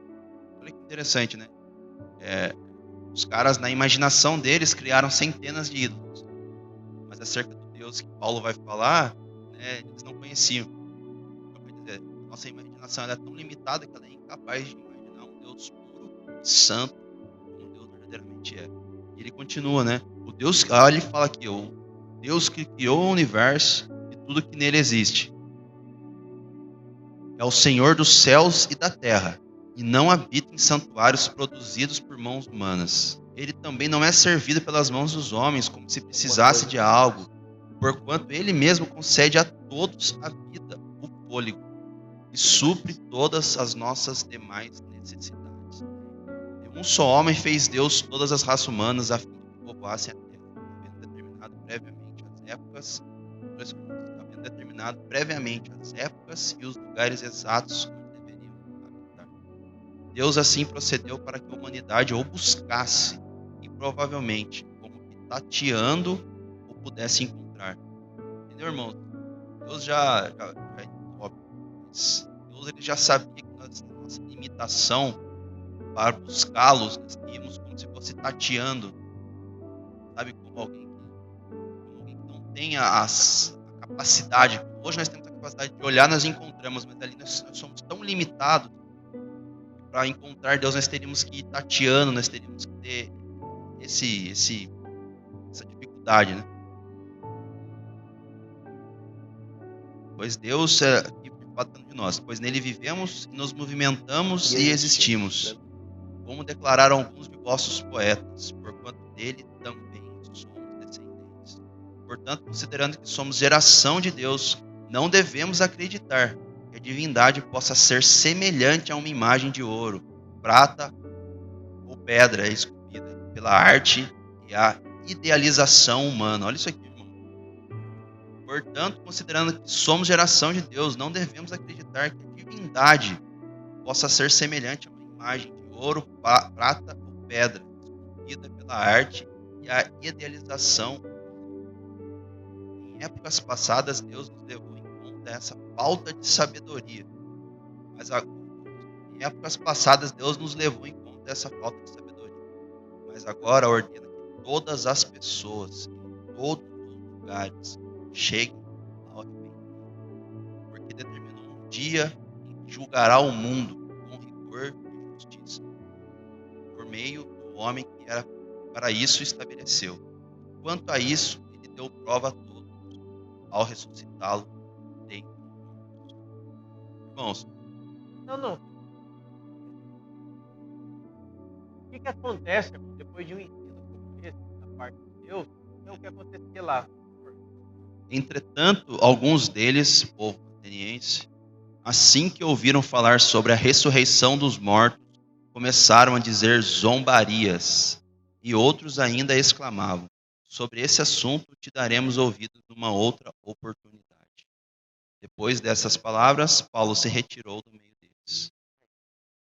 Olha que interessante, né? Os caras, na imaginação deles, criaram centenas de ídolos. Mas acerca do Deus que Paulo vai falar, né, eles não conheciam. Então, quer dizer, nossa imaginação é tão limitada que ela é incapaz de imaginar um Deus puro e santo, como Deus verdadeiramente é. E ele continua, né? O Deus, ele fala aqui, o Deus que criou o universo e tudo que nele existe. É o Senhor dos céus e da terra, e não habita em santuários produzidos por mãos humanas. Ele também não é servido pelas mãos dos homens, como se precisasse de algo, porquanto ele mesmo concede a todos a vida, o fôlego, e supre todas as nossas demais necessidades. De um só homem fez Deus todas as raças humanas, a fim de que povoassem a terra, havendo determinado previamente as épocas e os lugares exatos onde deveriam habitar. Deus assim procedeu para que a humanidade o buscasse e provavelmente, como que tateando, o pudesse encontrar. Entendeu, irmão? Deus já óbvio, mas Deus ele já sabia que nossa limitação para buscá-los, nós íamos como se fosse tateando, sabe, como alguém que não tem a capacidade. Hoje nós temos a capacidade de olhar, nós encontramos, mas ali nós somos tão limitados que para encontrar Deus nós teríamos que ir tateando, nós teríamos que ter essa dificuldade, né? Pois Deus é aqui falando de nós, pois nele vivemos, nos movimentamos e existimos. Como declararam alguns de vossos poetas, porquanto dele também somos descendentes. Portanto, considerando que somos geração de Deus, não devemos acreditar que a divindade possa ser semelhante a uma imagem de ouro, prata ou pedra esculpida pela arte e a idealização humana. Olha isso aqui, irmão. Portanto, considerando que somos geração de Deus, não devemos acreditar que a divindade possa ser semelhante a uma imagem de ouro, prata ou pedra esculpida pela arte e a idealização. Em épocas passadas, Deus nos levou em conta essa falta de sabedoria. Em épocas passadas, Deus nos levou em conta essa falta de sabedoria. Mas agora ordena que todas as pessoas, em todos os lugares, cheguem ao arrependimento. Porque determinou um dia em que julgará o mundo com rigor e justiça, por meio do homem que era para isso estabeleceu. Quanto a isso, ele deu prova a todos, ao ressuscitá-lo dentre os mortos. Irmãos, Não. O que acontece depois de um ensino como esse, da parte de Deus? É o que acontecia lá. entretanto, alguns deles, povo ateniense, assim que ouviram falar sobre a ressurreição dos mortos, começaram a dizer zombarias, e outros ainda exclamavam: sobre esse assunto te daremos ouvidos numa outra oportunidade. Depois dessas palavras, Paulo se retirou do meio deles.